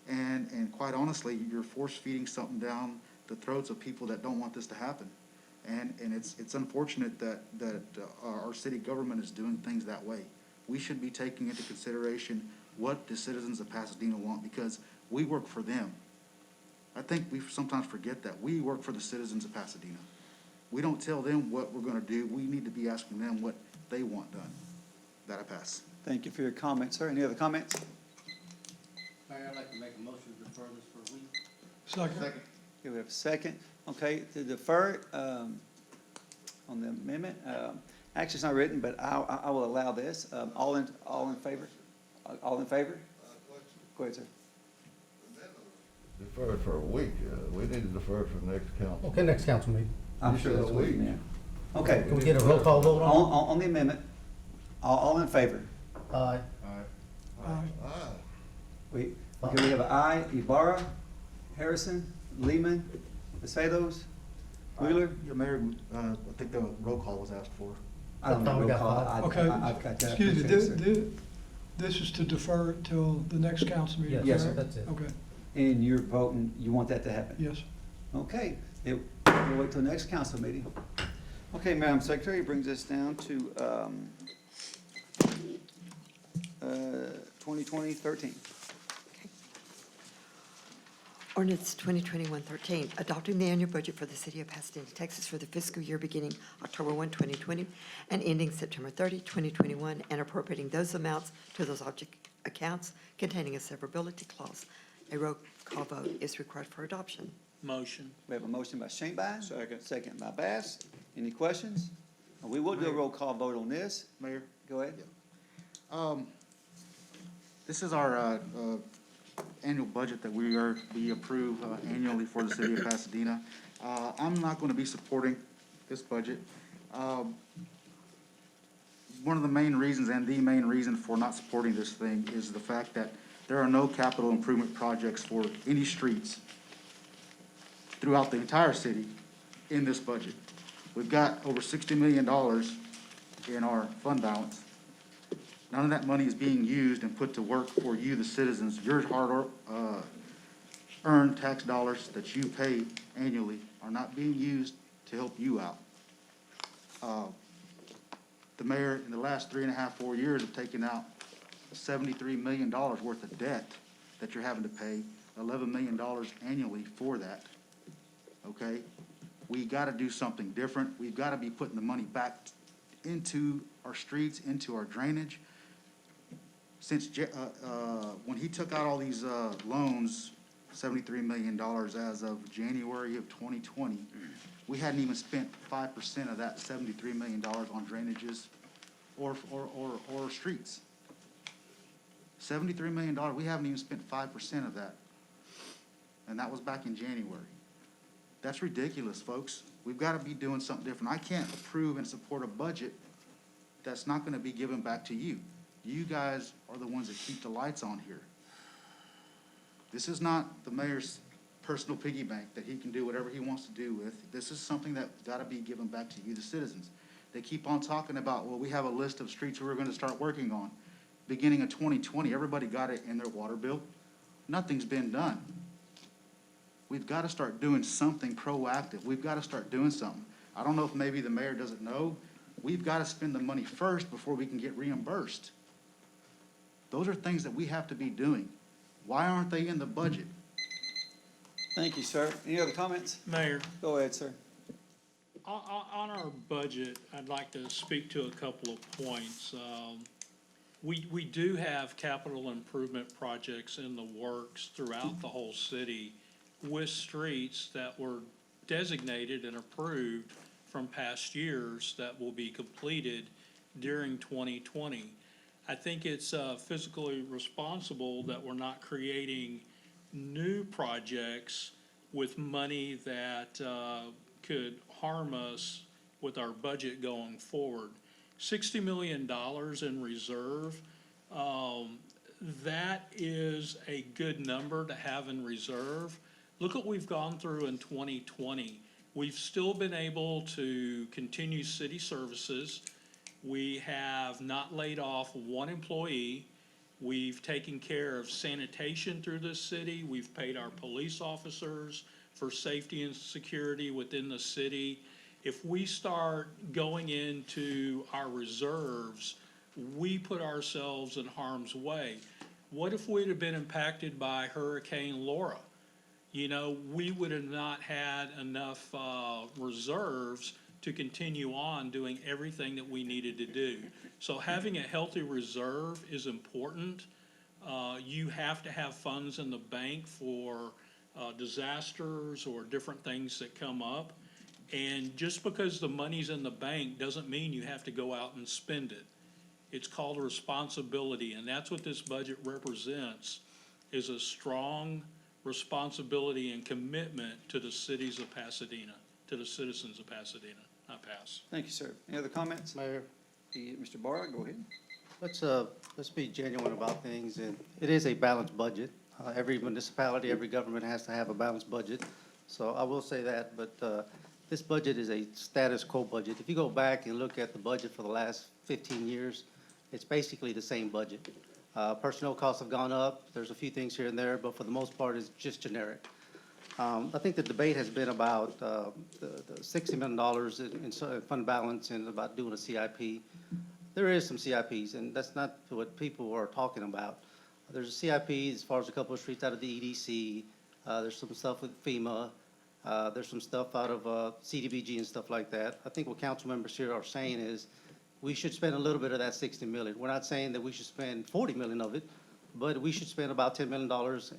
And quite honestly, you're force feeding something down the throats of people that don't want this to happen. And it's unfortunate that our city government is doing things that way. We should be taking into consideration what the citizens of Pasadena want, because we work for them. I think we sometimes forget that. We work for the citizens of Pasadena. We don't tell them what we're gonna do. We need to be asking them what they want done. That I pass. Thank you for your comments, sir. Any other comments? Mayor, I'd like to make a motion to defer this for a week. Second. Okay, we have a second. Okay, to defer it, on the amendment, action's not written, but I will allow this. All in favor? All in favor? Go ahead, sir. Defer it for a week. We need to defer it for the next council. Okay, next council meeting. I'm sure that's what you meant. Okay. Can we get a roll call vote on? On the amendment, all in favor? Aye. We have an aye, Ibarra, Harrison, Lehman, Macedos, Wheeler. Your mayor, I think the roll call was asked for. I don't know We roll got call. five. I've got that. Excuse me, Appreciate it, sir. this is to defer it till the next council meeting, Yes, correct? that's it. Okay, And you're voting, you want that to happen? yes. Okay, we'll wait till the next council meeting. Okay, Madam Secretary, brings us down to 2020-13. Ordinance 2021-13, adopting the annual budget for the city of Pasadena, Texas for the fiscal year beginning October 1, 2020, and ending September 30, 2021, and appropriating those amounts to those object accounts containing a severability clause. A roll call vote is required for adoption. Motion. We have a motion by Shanebine. Second. Second by Bass. Any questions? We will do a roll call vote on this. Mayor? Go ahead. This is our annual budget that we approve annually for the city of Pasadena. I'm not going to be supporting this budget. One of the main reasons, and the main reason for not supporting this thing, is the fact that there are no capital improvement projects for any streets throughout the entire city in this budget. We've got over $60 million in our fund balance. None of that money is being used and put to work for you, the citizens. Your hard-earned tax dollars that you pay annually are not being used to help you out. The mayor, in the last 3.5, 4 years, have taken out $73 million worth of debt that you're having to pay, $11 million annually for that. Okay? We gotta do something different. We've gotta be putting the money back into our streets, into our drainage. Since, when he took out all these, loans, $73 million as of January of 2020, we hadn't even spent 5% of that $73 million on drainages or streets. $73 million, we haven't even spent 5% of that. And that was back in January. That's ridiculous, folks. We've got to be doing something different. I can't approve and support a budget that's not going to be given back to you. You guys are the ones that keep the lights on here. This is not the mayor's personal piggy bank that he can do whatever he wants to do with. This is something that's got to be given back to you, the citizens. They keep on talking about, well, we have a list of streets we're going to start working on. Beginning of 2020, everybody got it in their water bill. Nothing's been done. We've got to start doing something proactive. We've got to start doing something. I don't know if maybe the mayor doesn't know. We've got to spend the money first before we can get reimbursed. Those are things that we have to be doing. Why aren't they in the budget? Thank you, sir. Any other comments? Mayor, Go ahead, sir. on our budget, I'd like to speak to a couple of points. We do have capital improvement projects in the works throughout the whole city with streets that were designated and approved from past years that will be completed during 2020. I think it's fiscally responsible that we're not creating new projects with money that could harm us with our budget going forward. $60 million in reserve, that is a good number to have in reserve. Look what we've gone through in 2020. We've still been able to continue city services. We have not laid off one employee. We've taken care of sanitation through this city. We've paid our police officers for safety and security within the city. If we start going into our reserves, we put ourselves in harm's way. What if we'd have been impacted by Hurricane Laura? You know, we would have not had enough reserves to continue on doing everything that we needed to do. So having a healthy reserve is important. You have to have funds in the bank for disasters or different things that come up. And just because the money's in the bank doesn't mean you have to go out and spend it. It's called a responsibility, and that's what this budget represents, is a strong responsibility and commitment to the cities of Pasadena, to the citizens of Pasadena. I pass. Thank you, sir. Any other comments? Mayor, Mr. Barr, go ahead. let's be genuine about things, and it is a balanced budget. Every municipality, every government has to have a balanced budget, so I will say that, but this budget is a status quo budget. If you go back and look at the budget for the last 15 years, it's basically the same budget. Personnel costs have gone up, there's a few things here and there, but for the most part, it's just generic. I think the debate has been about the $60 million in fund balance and about doing a CIP. There is some CIPs, and that's not what people are talking about. There's a CIP as far as a couple of streets out of the EDC. There's some stuff with FEMA. There's some stuff out of CDBG and stuff like that. I think what council members here are saying is we should spend a little bit of that $60 million. We're not saying that we should spend $40 million of it, but we should spend about $10 million,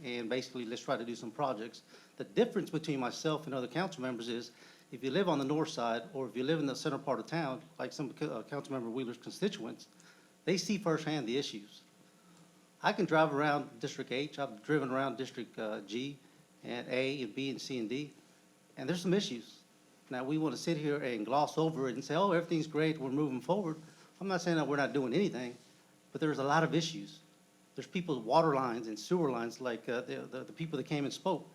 and basically let's try to do some projects. The difference between myself and other council members is if you live on the north side or if you live in the center part of town, like some council member Wheeler's constituents, they see firsthand the issues. I can drive around District H, I've driven around District G and A and B and C and D, and there's some issues. Now, we want to sit here and gloss over it and say, oh, everything's great, we're moving forward. I'm not saying that we're not doing anything, but there's a lot of issues. There's people's water lines and sewer lines, like the people that came and spoke,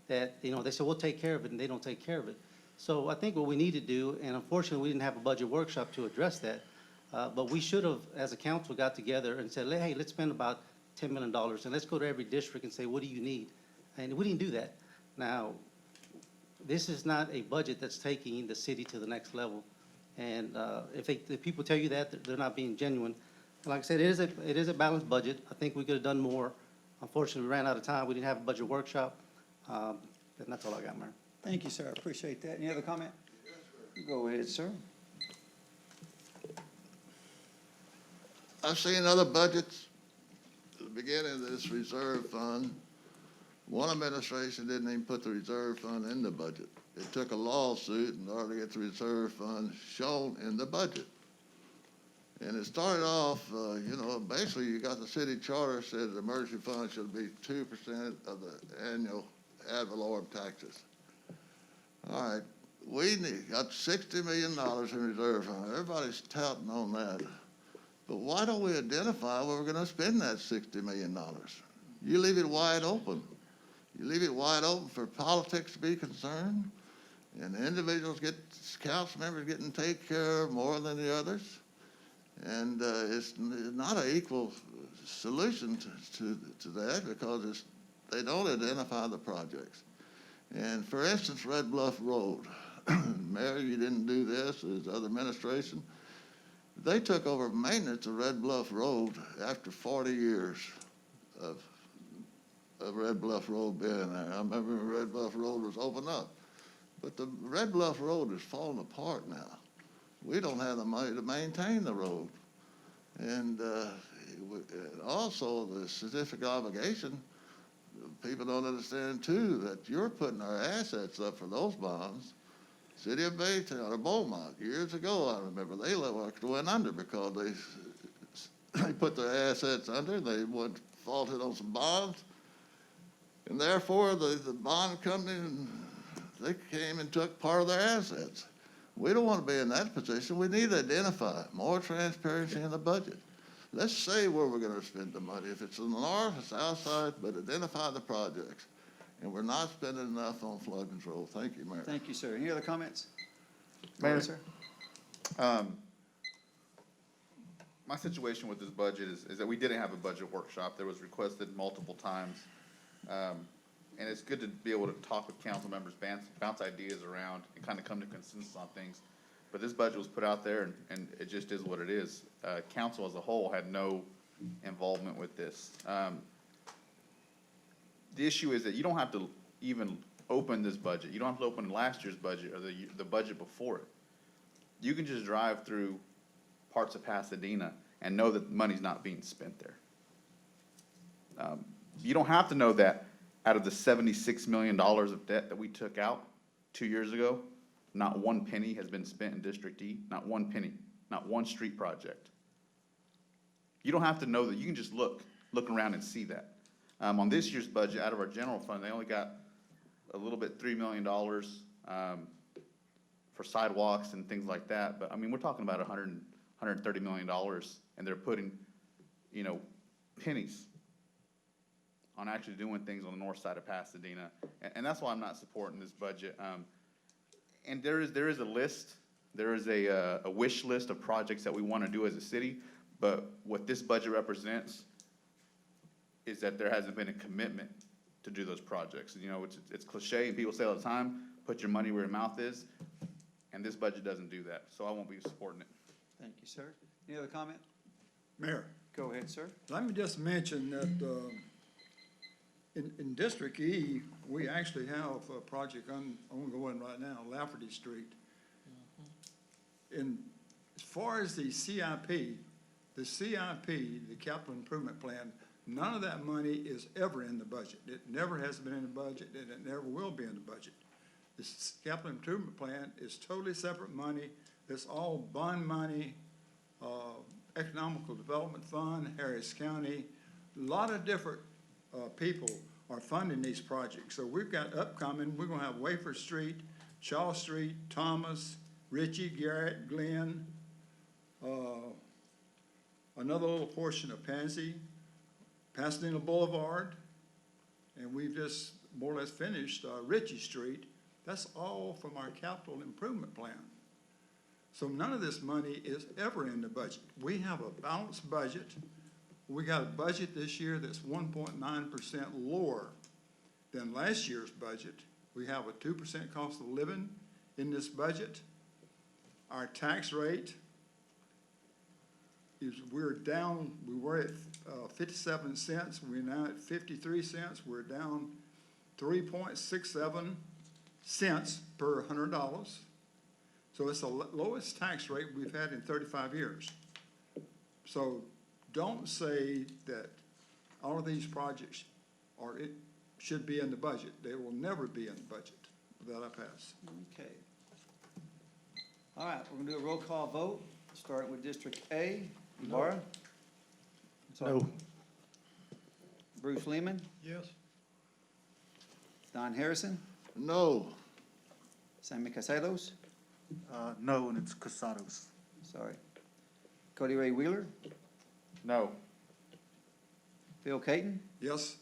that, you know, they said, we'll take care of it, and they don't take care of it. So I think what we need to do, and unfortunately, we didn't have a budget workshop to address that, but we should have, as a council, got together and said, hey, let's spend about $10 million, and let's go to every district and say, what do you need? And we didn't do that. Now, this is not a budget that's taking the city to the next level. And if people tell you that, they're not being genuine. Like I said, it is a balanced budget. I think we could have done more. Unfortunately, we ran out of time. We didn't have a budget workshop. And that's all I got, Mayor. Thank you, sir. I appreciate that. Any other comment? Go ahead, sir. I've seen other budgets at the beginning of this reserve fund. One administration didn't even put the reserve fund in the budget. It took a lawsuit in order to get the reserve fund shown in the budget. And it started off, basically you got the city charter said the emergency fund should be 2% of the annual ad valorem taxes. All right, we got $60 million in reserve fund. Everybody's touting on that. But why don't we identify where we're gonna spend that $60 million? You leave it wide open. You leave it wide open for politics to be concerned, and individuals council members getting taken care of more than the others. And it's not an equal solution to that because they don't identify the projects. And for instance, Red Bluff Road, Mayor, you didn't do this, as other administration. They took over maintenance of Red Bluff Road after 40 years of Red Bluff Road being there. I remember when Red Bluff Road was opened up. But the Red Bluff Road is falling apart now. We don't have the money to maintain the road. And also the certificate of obligation, people don't understand too that you're putting our assets up for those bonds. City of Baytown or Beaumont, years ago, I remember, they went under because they put their assets under, they went faulted on some bonds. And therefore, the bond company, they came and took part of their assets. We don't want to be in that position. We need to identify more transparency in the budget. Let's say where we're going to spend the money. If it's in the north, the south side, but identify the projects. And we're not spending enough on flood control. Thank you, Mayor. Thank you, sir. Any other comments? Mayor, Sir. my situation with this budget is that we didn't have a budget workshop. There was requested multiple times. And it's good to be able to talk with council members, bounce ideas around, and kind of come to consensus on things. But this budget was put out there, and it just is what it is. Council as a whole had no involvement with this. The issue is that you don't have to even open this budget. You don't have to open last year's budget or the budget before it. You can just drive through parts of Pasadena and know that money's not being spent there. You don't have to know that out of the $76 million of debt that we took out 2 years ago, not one penny has been spent in District E, not one penny, not one street project. You don't have to know that. You can just look around and see that. On this year's budget, out of our general fund, they only got a little bit, $3 million for sidewalks and things like that. But I mean, we're talking about $130 million, and they're putting, pennies on actually doing things on the north side of Pasadena. And that's why I'm not supporting this budget. And there is a list, there is a wish list of projects that we want to do as a city. But what this budget represents is that there hasn't been a commitment to do those projects. It's cliche, and people say all the time, put your money where your mouth is, and this budget doesn't do that, so I won't be supporting it. Thank you, sir. Any other comment? Mayor, Go ahead, sir. let me just mention that, in District E, we actually have a project ongoing right now, Lafferty Street. And as far as the CIP, the capital improvement plan, none of that money is ever in the budget. It never has been in the budget, and it never will be in the budget. This capital improvement plan is totally separate money. It's all bond money, Economical Development Fund, Harris County. A lot of different people are funding these projects. So we've got upcoming, we're gonna have Wafer Street, Shaw Street, Thomas, Ritchie, Garrett, Glenn, another little portion of Pansy, Pasadena Boulevard, and we've just more or less finished Ritchie Street. That's all from our capital improvement plan. So none of this money is ever in the budget. We have a balanced budget. We got a budget this year that's 1.9% lower than last year's budget. We have a 2% cost of living in this budget. Our tax rate is, we're down, we were at 57 cents, we're now at 53 cents. We're down 3.67 cents per $100. So it's the lowest tax rate we've had in 35 years. So don't say that all of these projects should be in the budget. They will never be in the budget. With that, I pass. Okay. All right, we're gonna do a roll call vote, starting with District A. Laura? No. Bruce Lehman? Yes. Don Harrison? No. Sammy Caselos? No, and it's Casados. Sorry. Cody Ray Wheeler? No. Phil Caton? Yes?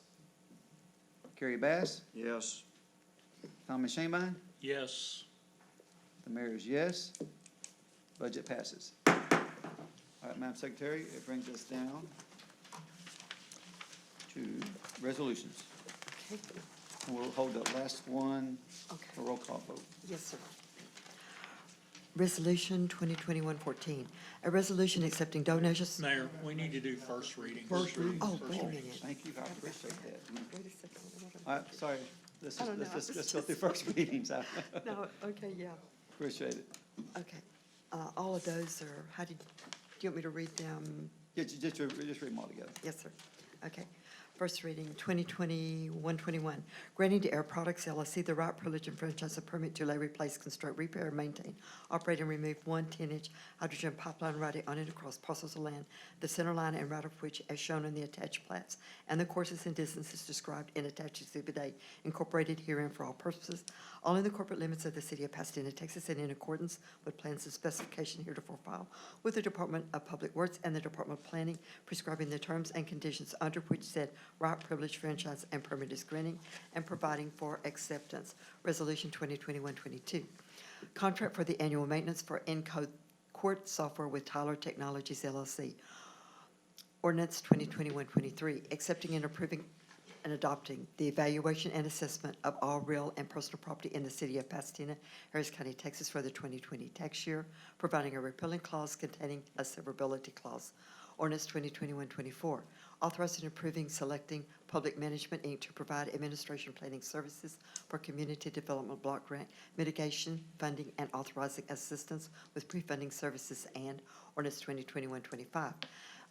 Kerry Bass? Yes. Thomas Shanebine? Yes. The mayor is yes. Budget passes. All right, Madam Secretary, it brings us down to resolutions. Okay. And we'll hold the last one Okay. for roll call vote. Yes, sir. Resolution 2021-14, a resolution accepting donations. Mayor, we need to do first reading. First reading. Oh, wait a minute. Thank you, I appreciate that. Wait a second. All right, sorry, let's I don't know. just go through first readings. I No, okay, yeah, appreciate it. okay. All of those are, do you want me to read them? Just read them all together. Yes, sir. Okay. First reading, 2020-121, granting to Air Products LLC the right, privilege, and franchise of permit to lay, replace, construct, repair, maintain, operate, and remove one 10-inch hydrogen pipeline routing on and across parcels of land, the center line and route of which, as shown in the attached plats, and the courses and distances described in attached Exhibit A, incorporated herein for all purposes, all in the corporate limits of the city of Pasadena, Texas, and in accordance with plans and specification heretofore filed with the Department of Public Works and the Department of Planning, prescribing the terms and conditions under which said right, privilege, franchise, and permit is granting, and providing for acceptance. Resolution 2021-22. Contract for the annual maintenance for Encode court software with Tyler Technologies LLC. Ordinance 2021-23, accepting and approving and adopting the evaluation and assessment of all real and personal property in the city of Pasadena, Harris County, Texas for the 2020 tax year, providing a repealing clause containing a severability clause. Ordinance 2021-24, authorizing and approving selecting Public Management, Inc. to provide administration planning services for community development block grant mitigation, funding, and authorizing assistance with pre-funding services, and ordinance 2021-25,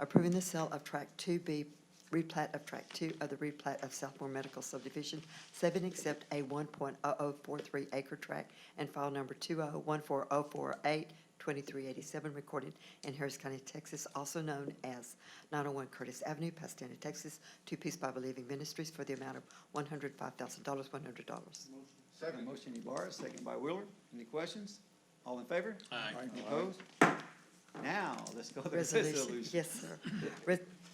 approving the sale of Track 2B, replat of Track 2 of the replat of Southmore Medical Subdivision, 7 accept a 1.0043 acre tract and file number 2014048 2387, recorded in Harris County, Texas, also known as 901 Curtis Avenue, Pasadena, Texas, to Peace Bible Living Ministries for the amount of $105,000, $100. Second. Motion Ibarra, second by Wheeler. Any questions? All in favor? Aye. Any opposed? Now, let's go to the resolution. Yes, sir.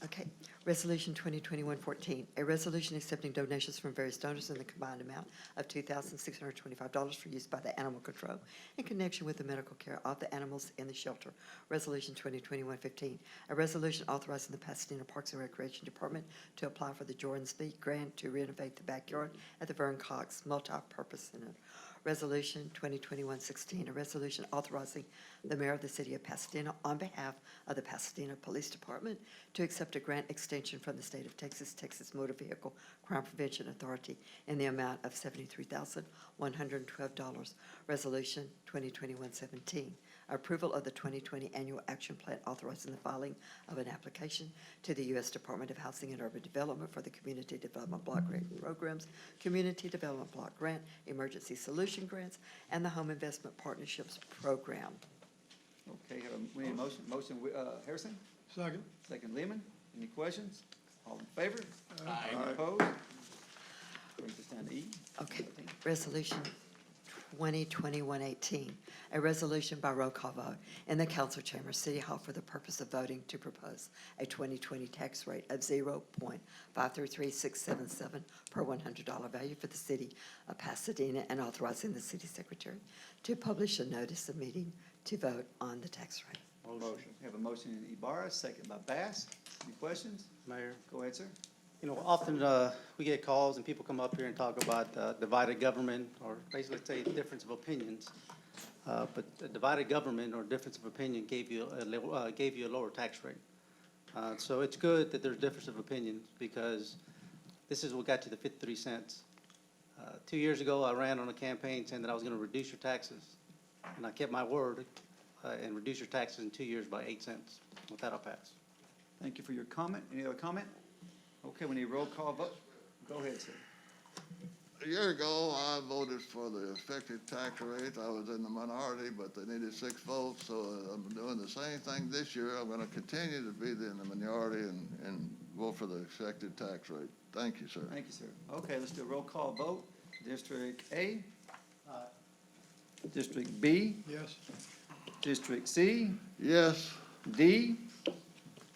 Okay, Resolution 2021-14, a resolution accepting donations from various donors in the combined amount of $2,625 for use by the Animal Control in connection with the medical care of the animals in the shelter. Resolution 2021-15, a resolution authorizing the Pasadena Parks and Recreation Department to apply for the Jordan's Beat grant to renovate the backyard at the Vern Cox Multi-Purpose Center. Resolution 2021-16, a resolution authorizing the mayor of the city of Pasadena on behalf of the Pasadena Police Department to accept a grant extension from the state of Texas, Texas Motor Vehicle Crime Prevention Authority in the amount of $73,112. Resolution 2021-17, approval of the 2020 Annual Action Plan authorizing the filing of an application to the U.S. Department of Housing and Urban Development for the Community Development Block Grant Programs, Community Development Block Grant, Emergency Solution Grants, and the Home Investment Partnerships Program. Okay, we need a motion. Motion, Harrison? Second. Second, Lehman. Any questions? All in favor? Aye. Any opposed? Brings us down to E. Okay, Resolution 2021-18, a resolution by roll call vote in the council chamber, City Hall, for the purpose of voting to propose a 2020 tax rate of 0.533677 per $100 value for the city of Pasadena, and authorizing the city secretary to publish a notice of meeting to vote on the tax rate. Motion. We have a motion in Ibarra, second by Bass. Any questions? Mayor, Go ahead, sir. you know, often we get calls and people come up here and talk about divided government, or basically say difference of opinions. But a divided government or difference of opinion gave you a lower tax rate. So it's good that there's difference of opinions, because this is what got you the 53 cents. 2 years ago, I ran on a campaign saying that I was going to reduce your taxes, and I kept my word and reduce your taxes in 2 years by 8 cents. With that, I'll pass. Thank you for your comment. Any other comment? Okay, we need a roll call vote. Go ahead, sir. A year ago, I voted for the effective tax rate. I was in the minority, but they needed 6 votes, so I'm doing the same thing this year. I'm going to continue to be in the minority and vote for the effective tax rate. Thank you, sir. Thank you, sir. Okay, let's do a roll call vote. District A? District B? Yes. District C? Yes. D?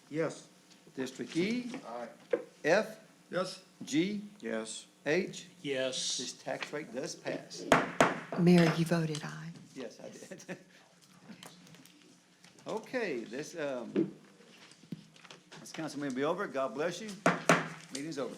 Yes. District E? Aye. F? Yes? G? Yes. H? Yes. This tax rate does pass. Mayor, you voted aye. Yes, I did. Okay, this council may be over. God bless you. Meeting's over.